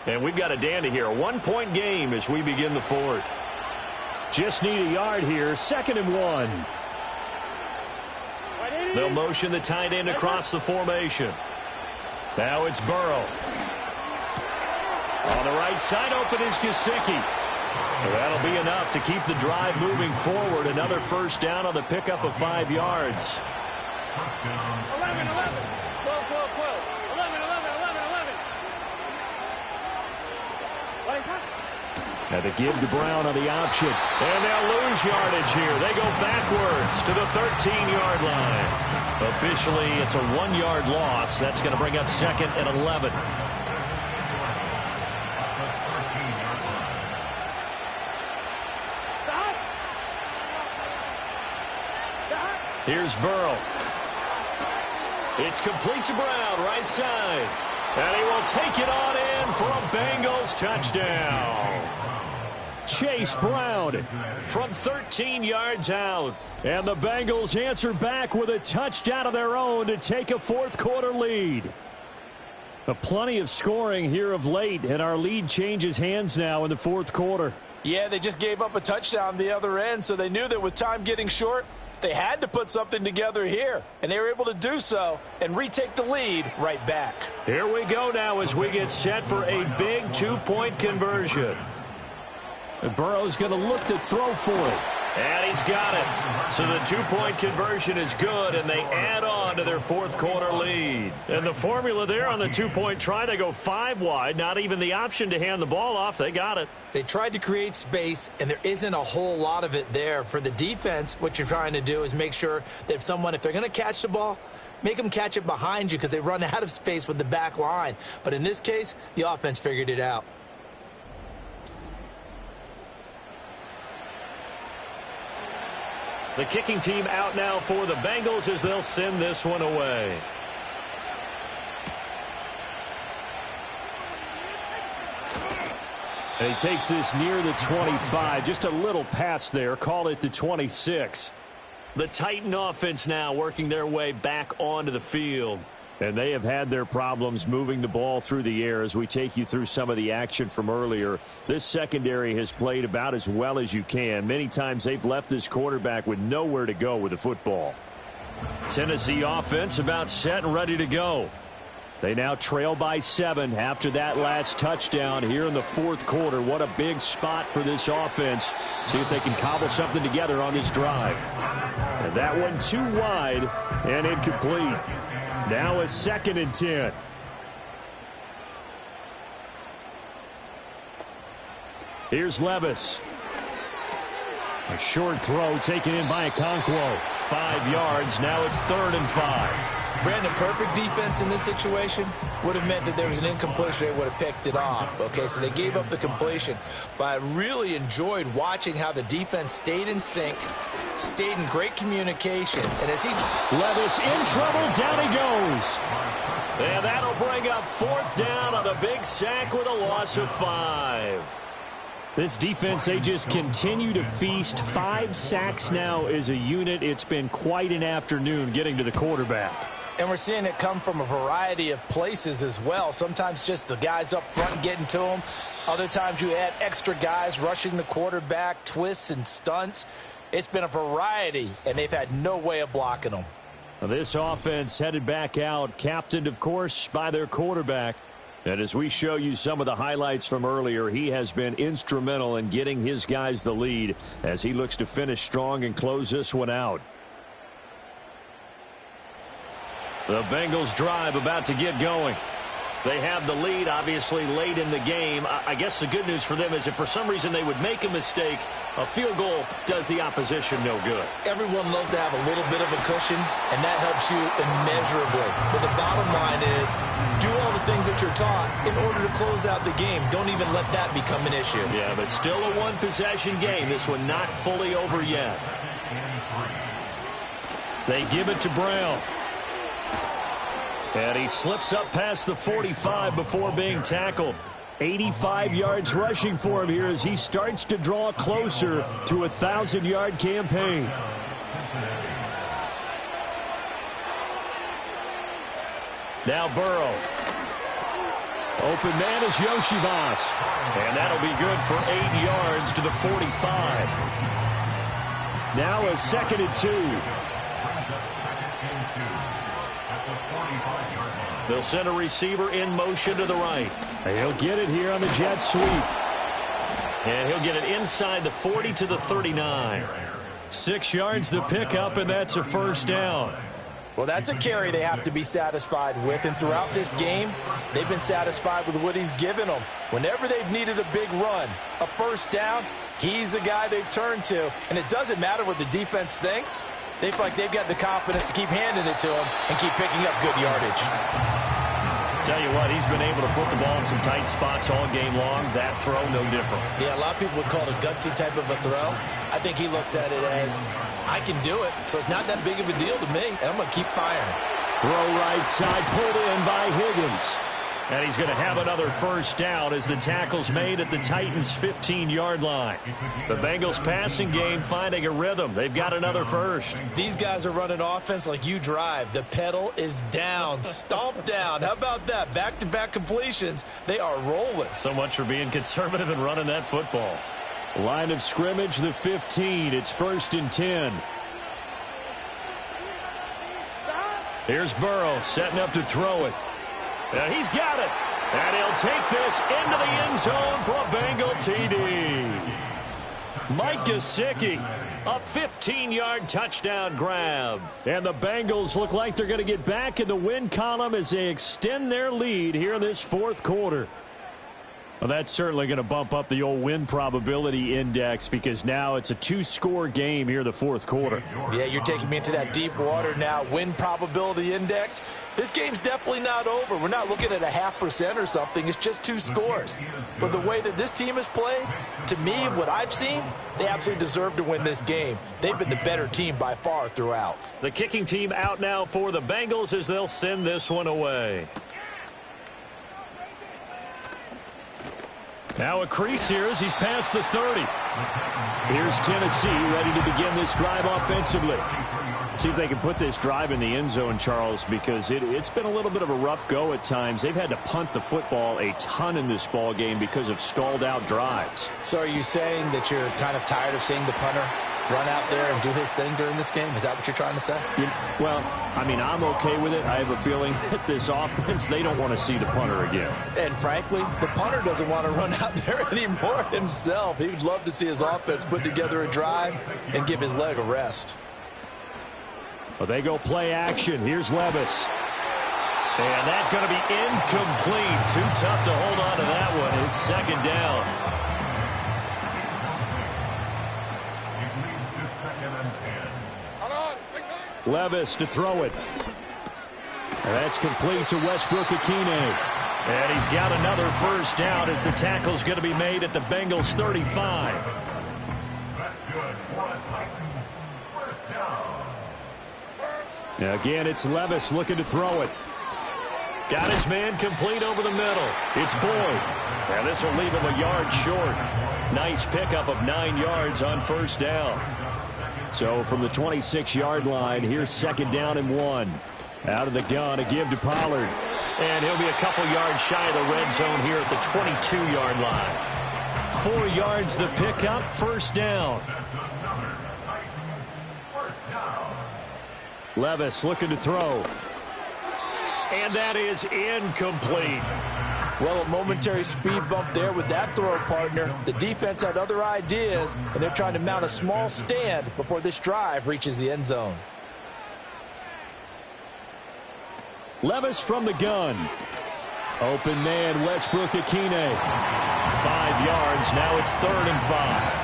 And we've got a dandy here. A 1-point game as we begin the fourth. Just need a yard here. 2nd and 1. They'll motion the tight end across the formation. Now it's Burrow. On the right side, open is Gesicki. That'll be enough to keep the drive moving forward. Another first down on the pickup of 5 yards. 11, 11. 12, 12, 12. 11, 11, 11, 11. Now the give to Brown on the option. And they'll lose yardage here. They go backwards to the 13-yard line. Officially, it's a 1-yard loss. That's going to bring up 2nd and 11. Here's Burrow. It's complete to Brown, right side. And he will take it on in for a Bengals touchdown. Chase Brown from 13 yards out. And the Bengals answer back with a touchdown of their own to take a fourth quarter lead. Plenty of scoring here of late, and our lead changes hands now in the fourth quarter. Yeah, they just gave up a touchdown the other end, so they knew that with time getting short, they had to put something together here, and they were able to do so and retake the lead right back. Here we go now as we get set for a big two-point conversion. And Burrow's going to look to throw for it. And he's got it. So the two-point conversion is good, and they add on to their fourth quarter lead. And the formula there on the two-point try, they go 5 wide. Not even the option to hand the ball off. They got it. They tried to create space, and there isn't a whole lot of it there. For the defense, what you're trying to do is make sure that if they're going to catch the ball, make them catch it behind you because they run out of space with the back line. But in this case, the offense figured it out. The kicking team out now for the Bengals as they'll send this one away. And he takes this near the 25. Just a little pass there. Call it the 26. The Titan offense now working their way back onto the field. And they have had their problems moving the ball through the air as we take you through some of the action from earlier. This secondary has played about as well as you can. Many times they've left this quarterback with nowhere to go with the football. Tennessee offense about set and ready to go. They now trail by 7 after that last touchdown here in the fourth quarter. What a big spot for this offense. See if they can cobble something together on this drive. And that one too wide and incomplete. Now a 2nd and 10. Here's Levis. A short throw taken in by Okonkwo. 5 yards. Now it's 3rd and 5. Brandon, perfect defense in this situation would have meant that there was an incompletion. They would have picked it off. Okay, so they gave up the completion. But I really enjoyed watching how the defense stayed in sync, stayed in great communication. And as Levis in trouble, down he goes. And that'll bring up 4th down on the big sack with a loss of 5. This defense, they just continue to feast. 5 sacks now as a unit. It's been quite an afternoon getting to the quarterback. And we're seeing it come from a variety of places as well. Sometimes just the guys up front getting to them. Other times you add extra guys rushing the quarterback, twists and stunts. It's been a variety, and they've had no way of blocking them. This offense headed back out, captained, of course, by their quarterback. And as we show you some of the highlights from earlier, he has been instrumental in getting his guys the lead as he looks to finish strong and close this one out. The Bengals drive about to get going. They have the lead, obviously, late in the game. I guess the good news for them is if for some reason they would make a mistake, a field goal does the opposition no good. Everyone loves to have a little bit of a cushion, and that helps you immeasurably. But the bottom line is do all the things that you're taught in order to close out the game. Don't even let that become an issue. Yeah, but still a one-possession game. This one not fully over yet. They give it to Brown. And he slips up past the 45 before being tackled. 85 yards rushing for him here as he starts to draw closer to a 1,000-yard campaign. Now Burrow. Open man is Yoshivas. And that'll be good for 8 yards to the 45. Now a 2nd and 2. They'll send a receiver in motion to the right. He'll get it here on the jet sweep. And he'll get it inside the 40 to the 39. 6 yards the pickup, and that's a 1st down. Well, that's a carry they have to be satisfied with. And throughout this game, they've been satisfied with what he's given them. Whenever they've needed a big run, a 1st down, he's the guy they've turned to. And it doesn't matter what the defense thinks. They feel like they've got the confidence to keep handing it to him and keep picking up good yardage. Tell you what, he's been able to put the ball in some tight spots all game long. That throw, no different. Yeah, a lot of people would call it a gutsy type of a throw. I think he looks at it as, I can do it, so it's not that big of a deal to me, and I'm going to keep firing. Throw right side, put in by Higgins. And he's going to have another first down as the tackle's made at the Titans' 15-yard line. The Bengals passing game finding a rhythm. They've got another first. These guys are running offense like you drive. The pedal is down, stomp down. How about that? Back-to-back completions. They are rolling. So much for being conservative and running that football. Line of scrimmage, the 15. It's 1st and 10. Here's Burrow setting up to throw it. And he's got it. And he'll take this into the end zone for a Bengal TD. Mike Gesicki, a 15-yard touchdown grab. And the Bengals look like they're going to get back in the win column as they extend their lead here in this 4th quarter. Well, that's certainly going to bump up the old win probability index because now it's a 2-score game here in the 4th quarter. Yeah, you're taking me into that deep water now. Win probability index. This game's definitely not over. We're not looking at a 0.5% or something. It's just 2 scores. But the way that this team has played, to me, what I've seen, they absolutely deserve to win this game. They've been the better team by far throughout. The kicking team out now for the Bengals as they'll send this one away. Now a crease here as he's past the 30. Here's Tennessee ready to begin this drive offensively. See if they can put this drive in the end zone, Charles, because it's been a little bit of a rough go at times. They've had to punt the football a ton in this ball game because of stalled-out drives. So are you saying that you're kind of tired of seeing the punter run out there and do his thing during this game? Is that what you're trying to say? Well, I mean, I'm okay with it. I have a feeling that this offense, they don't want to see the punter again. And frankly, the punter doesn't want to run out there anymore himself. He would love to see his offense put together a drive and give his leg a rest. Well, they go play action. Here's Levis. And that's going to be incomplete. Too tough to hold on to that one. It's 2nd down. Levis to throw it. And that's complete to Westbrook-Ikhine. And he's got another first down as the tackle's going to be made at the Bengals 35. That's good for a Titans first down. Now again, it's Levis looking to throw it. Got his man complete over the middle. It's Boyd. And this will leave him a yard short. Nice pickup of 9 yards on first down. So from the 26-yard line, here's 2nd down and 1. Out of the gun, a give to Pollard. And he'll be a couple yards shy of the red zone here at the 22-yard line. 4 yards the pickup, first down. Levis looking to throw. And that is incomplete. Well, a momentary speed bump there with that throw partner. The defense had other ideas, and they're trying to mount a small stand before this drive reaches the end zone. Levis from the gun. Open man, Westbrook-Ikhine. 5 yards, now it's 3rd and 5.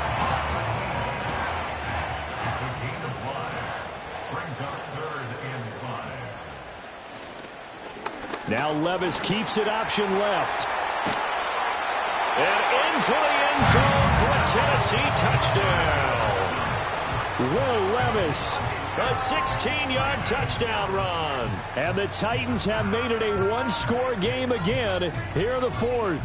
Now Levis keeps it option left. And into the end zone for a Tennessee touchdown. Will Levis. A 16-yard touchdown run. And the Titans have made it a 1-score game again here in the 4th.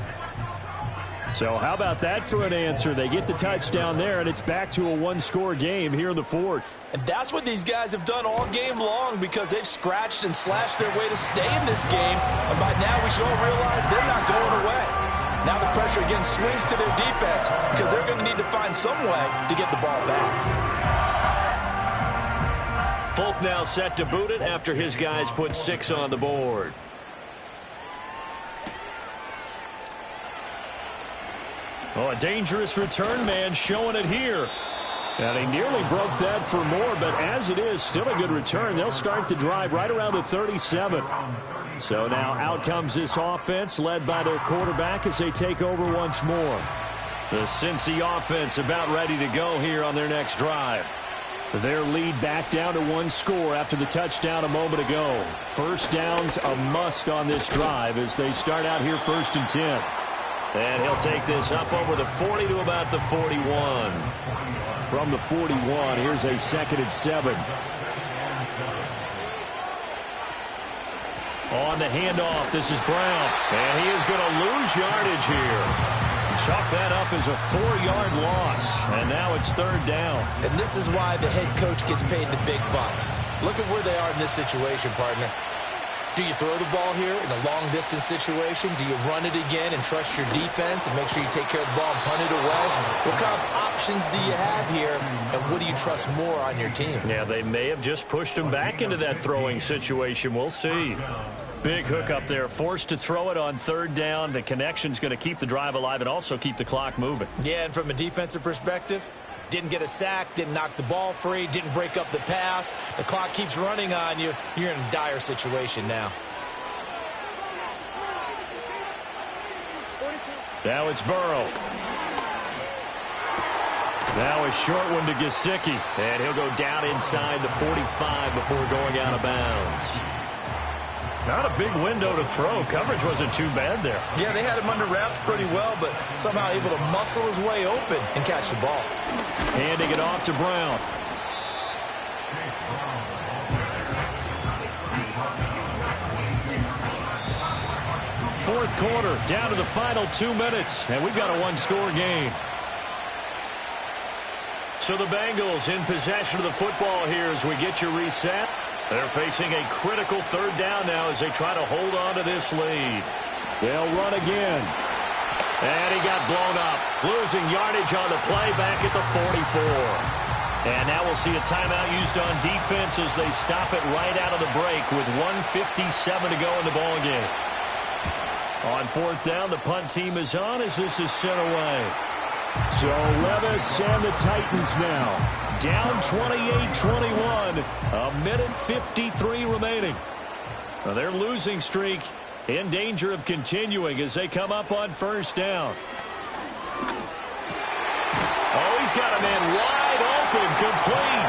So how about that for an answer? They get the touchdown there, and it's back to a 1-score game here in the 4th. And that's what these guys have done all game long because they've scratched and slashed their way to stay in this game. And by now we should all realize they're not going away. Now the pressure again swings to their defense because they're going to need to find some way to get the ball back. Folk now set to boot it after his guys put 6 on the board. Oh, a dangerous return man showing it here. And he nearly broke that for more, but as it is, still a good return. They'll start the drive right around the 37. So now out comes this offense led by their quarterback as they take over once more. The Cincy offense about ready to go here on their next drive. Their lead back down to 1 score after the touchdown a moment ago. First down's a must on this drive as they start out here 1st and 10. And he'll take this up over the 40 to about the 41. From the 41, here's a 2nd and 7. On the handoff, this is Brown. And he is going to lose yardage here. Chalk that up as a 4-yard loss. And now it's third down. And this is why the head coach gets paid the big bucks. Look at where they are in this situation, partner. Do you throw the ball here in a long-distance situation? Do you run it again and trust your defense and make sure you take care of the ball and punt it away? What kind of options do you have here, and what do you trust more on your team? Yeah, they may have just pushed him back into that throwing situation. We'll see. Big hook up there, forced to throw it on third down. The connection's going to keep the drive alive and also keep the clock moving. Yeah, and from a defensive perspective, didn't get a sack, didn't knock the ball free, didn't break up the pass. The clock keeps running on you. You're in a dire situation now. Now it's Burrow. Now a short one to Gesicki. And he'll go down inside the 45 before going out of bounds. Not a big window to throw. Coverage wasn't too bad there. Yeah, they had him under wraps pretty well, but somehow able to muscle his way open and catch the ball. Handing it off to Brown. Fourth quarter, down to the final 2 minutes, and we've got a one-score game. So the Bengals in possession of the football here as we get you reset. They're facing a critical third down now as they try to hold on to this lead. They'll run again. And he got blown up. Losing yardage on the play back at the 44. And now we'll see a timeout used on defense as they stop it right out of the break with 1:57 to go in the ballgame. On fourth down, the punt team is on as this is sent away. So Levis and the Titans now down 28-21. A minute 53 remaining. Now their losing streak in danger of continuing as they come up on first down. Oh, he's got a man wide open, complete.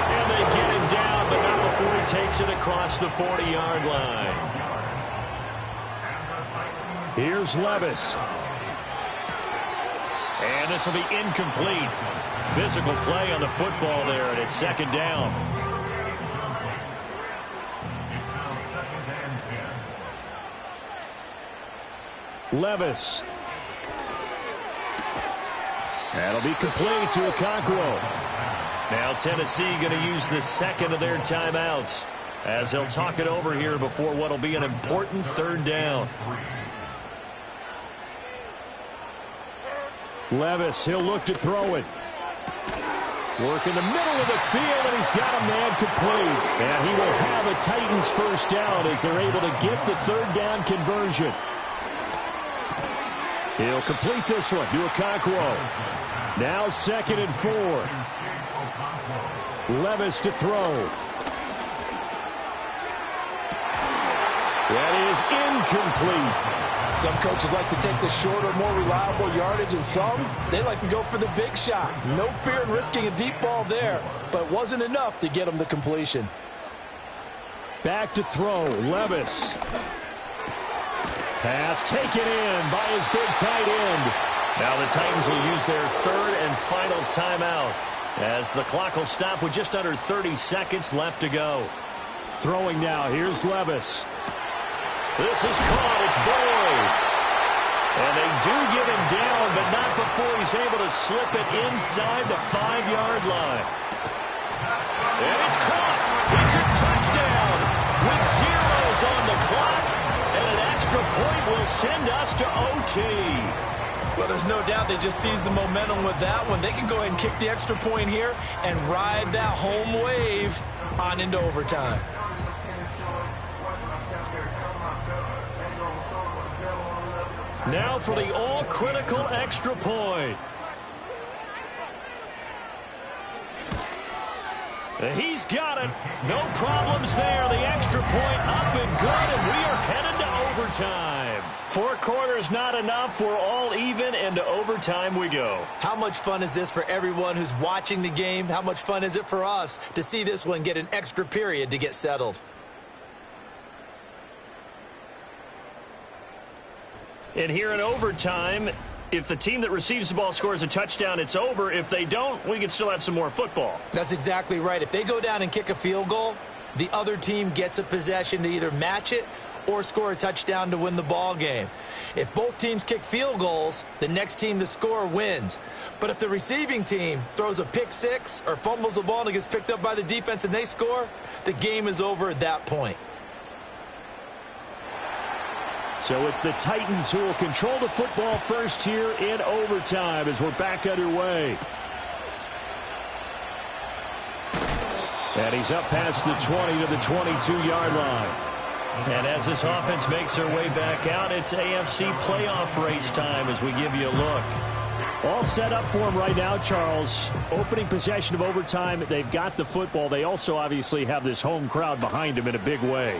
And they get him down, but not before he takes it across the 40-yard line. Here's Levis. And this will be incomplete. Physical play on the football there, and it's second down. Levis. That'll be complete to Okonkwo. Now Tennessee going to use the second of their timeouts as they'll talk it over here before what will be an important third down. Levis, he'll look to throw it. Work in the middle of the field, and he's got a man complete. And he will have a Titans first down as they're able to get the third down conversion. He'll complete this one to Okonkwo. Now 2nd and 4. Levis to throw. That is incomplete. Some coaches like to take the shorter, more reliable yardage, and some, they like to go for the big shot. No fear in risking a deep ball there, but it wasn't enough to get him the completion. Back to throw, Levis. Pass taken in by his big tight end. Now the Titans will use their third and final timeout as the clock will stop with just under 30 seconds left to go. Throwing now, here's Levis. This is caught. It's Boyd. And they do get him down, but not before he's able to slip it inside the 5-yard line. And it's caught. It's a touchdown with zeros on the clock. And an extra point will send us to OT. Well, there's no doubt they just seized the momentum with that one. They can go ahead and kick the extra point here and ride that home wave on into overtime. Now for the all-critical extra point. He's got it. No problems there. The extra point up and good, and we are headed to overtime. 4 quarters not enough. We're all even, and to overtime we go. How much fun is this for everyone who's watching the game? How much fun is it for us to see this one get an extra period to get settled? And here in overtime, if the team that receives the ball scores a touchdown, it's over. If they don't, we can still have some more football. That's exactly right. If they go down and kick a field goal, the other team gets a possession to either match it or score a touchdown to win the ball game. If both teams kick field goals, the next team to score wins. But if the receiving team throws a pick six or fumbles the ball and it gets picked up by the defense and they score, the game is over at that point. So it's the Titans who will control the football first here in overtime as we're back underway. And he's up past the 20 to the 22-yard line. And as this offense makes their way back out, it's AFC playoff race time as we give you a look. All set up for him right now, Charles. Opening possession of overtime, they've got the football. They also obviously have this home crowd behind them in a big way.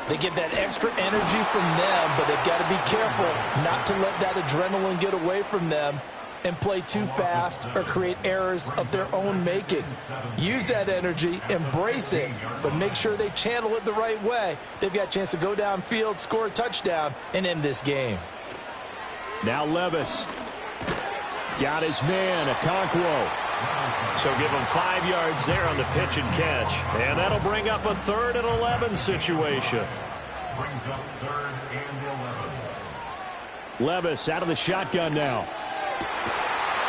They get that extra energy from them, but they've got to be careful not to let that adrenaline get away from them and play too fast or create errors of their own making. Use that energy, embrace it, but make sure they channel it the right way. They've got a chance to go downfield, score a touchdown, and end this game. Now Levis. Got his man, Okonkwo. So give him 5 yards there on the pitch and catch. And that'll bring up a 3rd and 11 situation. Brings up 3rd and 11. Levis out of the shotgun now.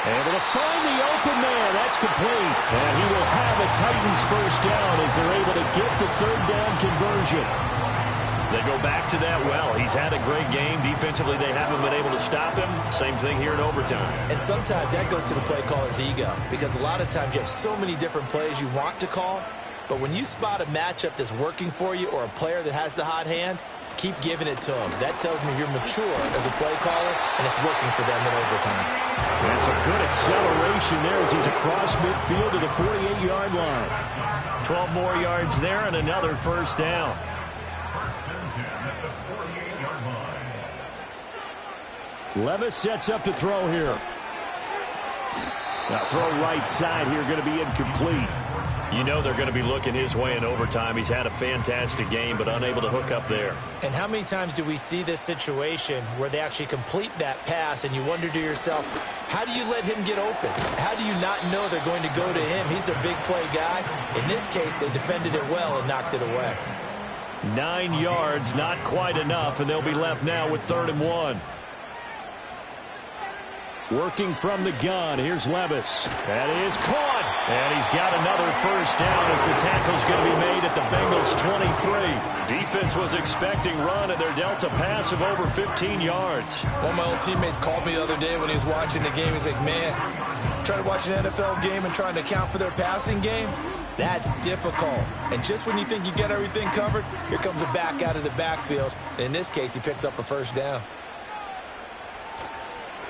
Able to find the open man. That's complete. And he will have a Titans first down as they're able to get the 3rd down conversion. They go back to that well. He's had a great game. Defensively, they haven't been able to stop him. Same thing here in overtime. And sometimes that goes to the play caller's ego, because a lot of times you have so many different plays you want to call, but when you spot a matchup that's working for you or a player that has the hot hand, keep giving it to them. That tells me you're mature as a play caller, and it's working for them in overtime. That's a good acceleration there as he's across midfield to the 48-yard line. 12 more yards there and another first down. Levis sets up to throw here. Now throw right side here, going to be incomplete. You know they're going to be looking his way in overtime. He's had a fantastic game, but unable to hook up there. And how many times do we see this situation where they actually complete that pass and you wonder to yourself, how do you let him get open? How do you not know they're going to go to him? He's a big play guy. In this case, they defended it well and knocked it away. 9 yards, not quite enough, and they'll be left now with 3rd and 1. Working from the gun, here's Levis. That is caught. And he's got another first down as the tackle's going to be made at the Bengals' 23. Defense was expecting run, and they're dealt a pass of over 15 yards. One of my old teammates called me the other day when he was watching the game. He's like, man, trying to watch an NFL game and trying to account for their passing game, that's difficult. And just when you think you get everything covered, here comes a back out of the backfield. And in this case, he picks up a first down.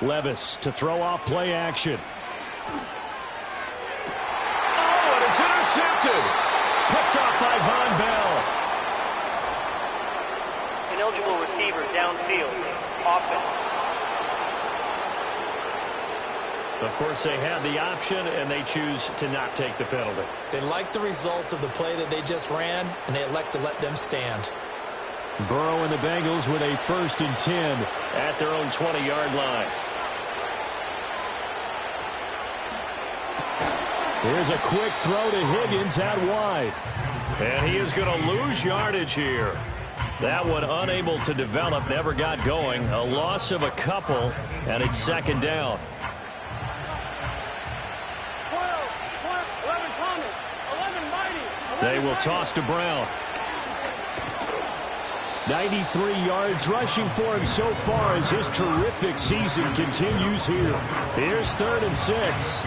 Levis to throw off play action. Oh, and it's intercepted. Picked off by Von Bell. Ineligible receiver downfield. Offense. Of course, they had the option, and they choose to not take the penalty. They like the results of the play that they just ran, and they elect to let them stand. Burrow and the Bengals with a 1st and 10 at their own 20-yard line. Here's a quick throw to Higgins out wide. And he is going to lose yardage here. That one unable to develop, never got going. A loss of a couple, and it's 2nd down. 12, 11 Thomas, 11 Mighty. They will toss to Brown. 93 yards rushing for him so far as his terrific season continues here. Here's 3rd and 6.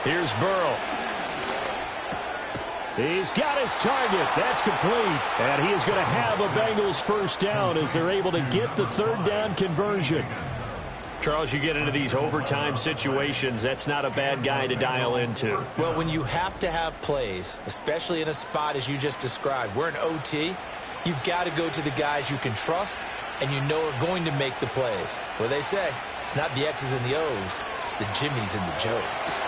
Here's Burrow. He's got his target. That's complete. And he is going to have a Bengals first down as they're able to get the 3rd down conversion. Charles, you get into these overtime situations, that's not a bad guy to dial into. Well, when you have to have plays, especially in a spot as you just described, we're in OT, you've got to go to the guys you can trust and you know are going to make the plays. Well, they say it's not the X's and the O's, it's the Jimmies and the Joes.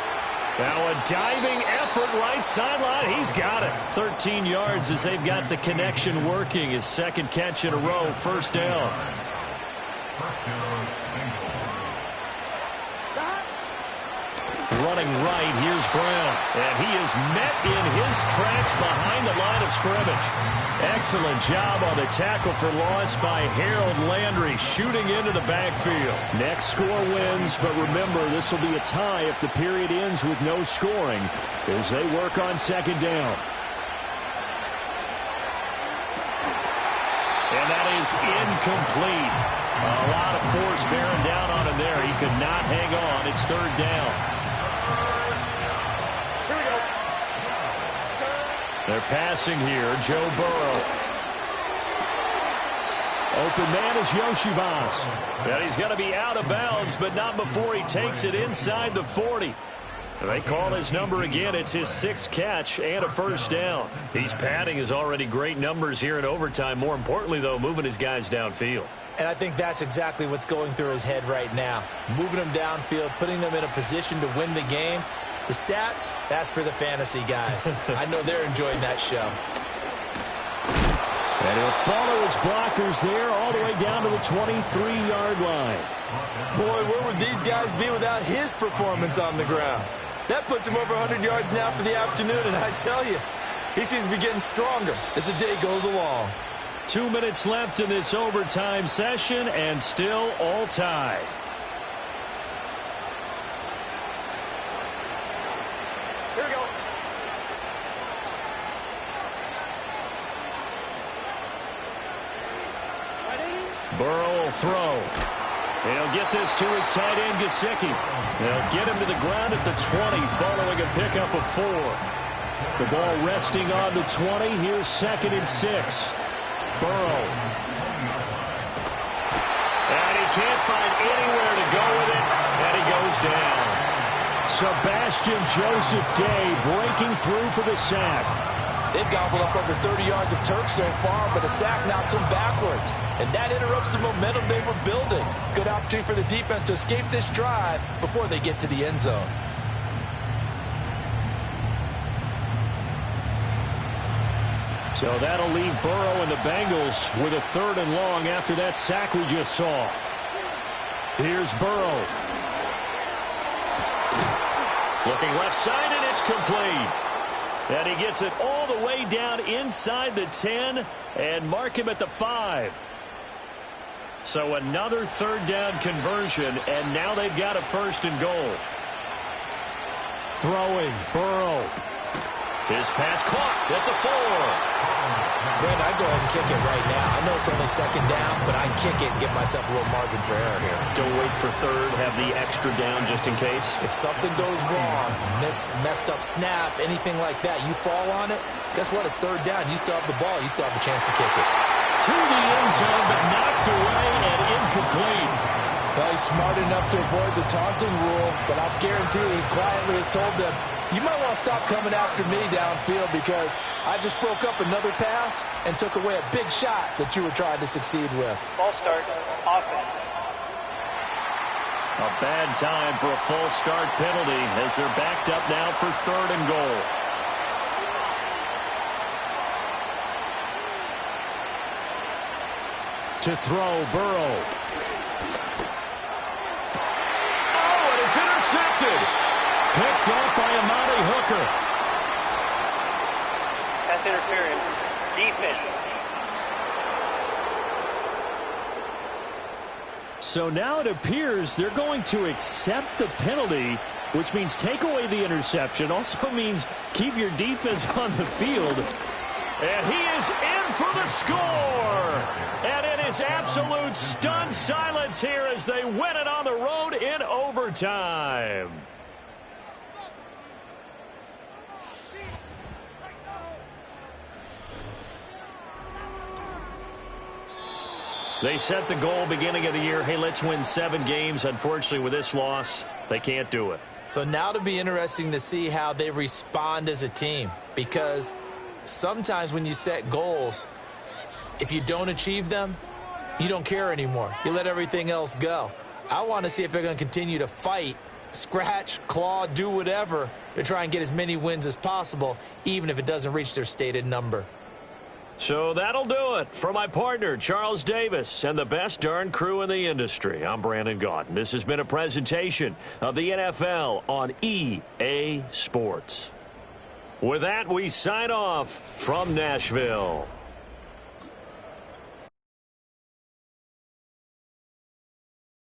Now a diving effort right sideline. He's got it. 13 yards as they've got the connection working. His 2nd catch in a row. First down. Running going right. Here's Brown. And he is met in his tracks behind the line of scrimmage. Excellent job on the tackle for loss by Harold Landry, shooting into the backfield. Next score wins, but remember, this will be a tie if the period ends with no scoring as they work on second down. And that is incomplete. A lot of force bearing down on him there. He could not hang on. It's third down. Here we go. They're passing here. Joe Burrow. Open man is Yoshibas. And he's going to be out of bounds, but not before he takes it inside the 40. They call his number again. It's his 6th catch and a first down. He's padding his already great numbers here in overtime. More importantly, though, moving his guys downfield. And I think that's exactly what's going through his head right now. Moving them downfield, putting them in a position to win the game. The stats, that's for the fantasy guys. I know they're enjoying that show. And he'll follow his blockers there all the way down to the 23-yard line. Boy, where would these guys be without his performance on the ground? That puts him over 100 yards now for the afternoon, and I tell you, he seems to be getting stronger as the day goes along. 2 minutes left in this overtime session, and still all tied. Here we go. Burrow will throw. He'll get this to his tight end, Gesicki. They'll get him to the ground at the 20 following a pickup of 4. The ball resting on the 20. Here's 2nd and 6. Burrow. And he can't find anywhere to go with it, and he goes down. Sebastian Joseph Day breaking through for the sack. They've gobbled up over 30 yards of turf so far, but a sack knocks them backwards. And that interrupts the momentum they were building. Good opportunity for the defense to escape this drive before they get to the end zone. So that'll leave Burrow and the Bengals with a 3rd and long after that sack we just saw. Here's Burrow. Looking left side, and it's complete. And he gets it all the way down inside the 10 and mark him at the 5. So another 3rd down conversion, and now they've got a 1st and goal. Throwing, Burrow. His pass caught at the 4. Brandon, I'd go ahead and kick it right now. I know it's only 2nd down, but I'd kick it and give myself a little margin for error here. Don't wait for 3rd, have the extra down just in case. If something goes wrong, messed up snap, anything like that, you fall on it, guess what? It's 3rd down. You still have the ball. You still have a chance to kick it. To the end zone, but knocked away and incomplete. Well, he's smart enough to avoid the taunting rule, but I guarantee he quietly has told them, you might want to stop coming after me downfield because I just broke up another pass and took away a big shot that you were trying to succeed with. False start. Offense. A bad time for a false start penalty as they're backed up now for 3rd and goal. To throw, Burrow. Oh, and it's intercepted. Picked up by Amari Hooker. Pass interference. Defense. So now it appears they're going to accept the penalty, which means take away the interception. Also means keep your defense on the field. And he is in for the score. And it is absolute stunned silence here as they win it on the road in overtime. They set the goal beginning of the year. Hey, let's win 7 games. Unfortunately, with this loss, they can't do it. So now it'll be interesting to see how they respond as a team, because sometimes when you set goals, if you don't achieve them, you don't care anymore. You let everything else go. I want to see if they're going to continue to fight, scratch, claw, do whatever to try and get as many wins as possible, even if it doesn't reach their stated number. So that'll do it. For my partner, Charles Davis, and the best darn crew in the industry, I'm Brandon Gaudin. This has been a presentation of the NFL on EA Sports. With that, we sign off from Nashville.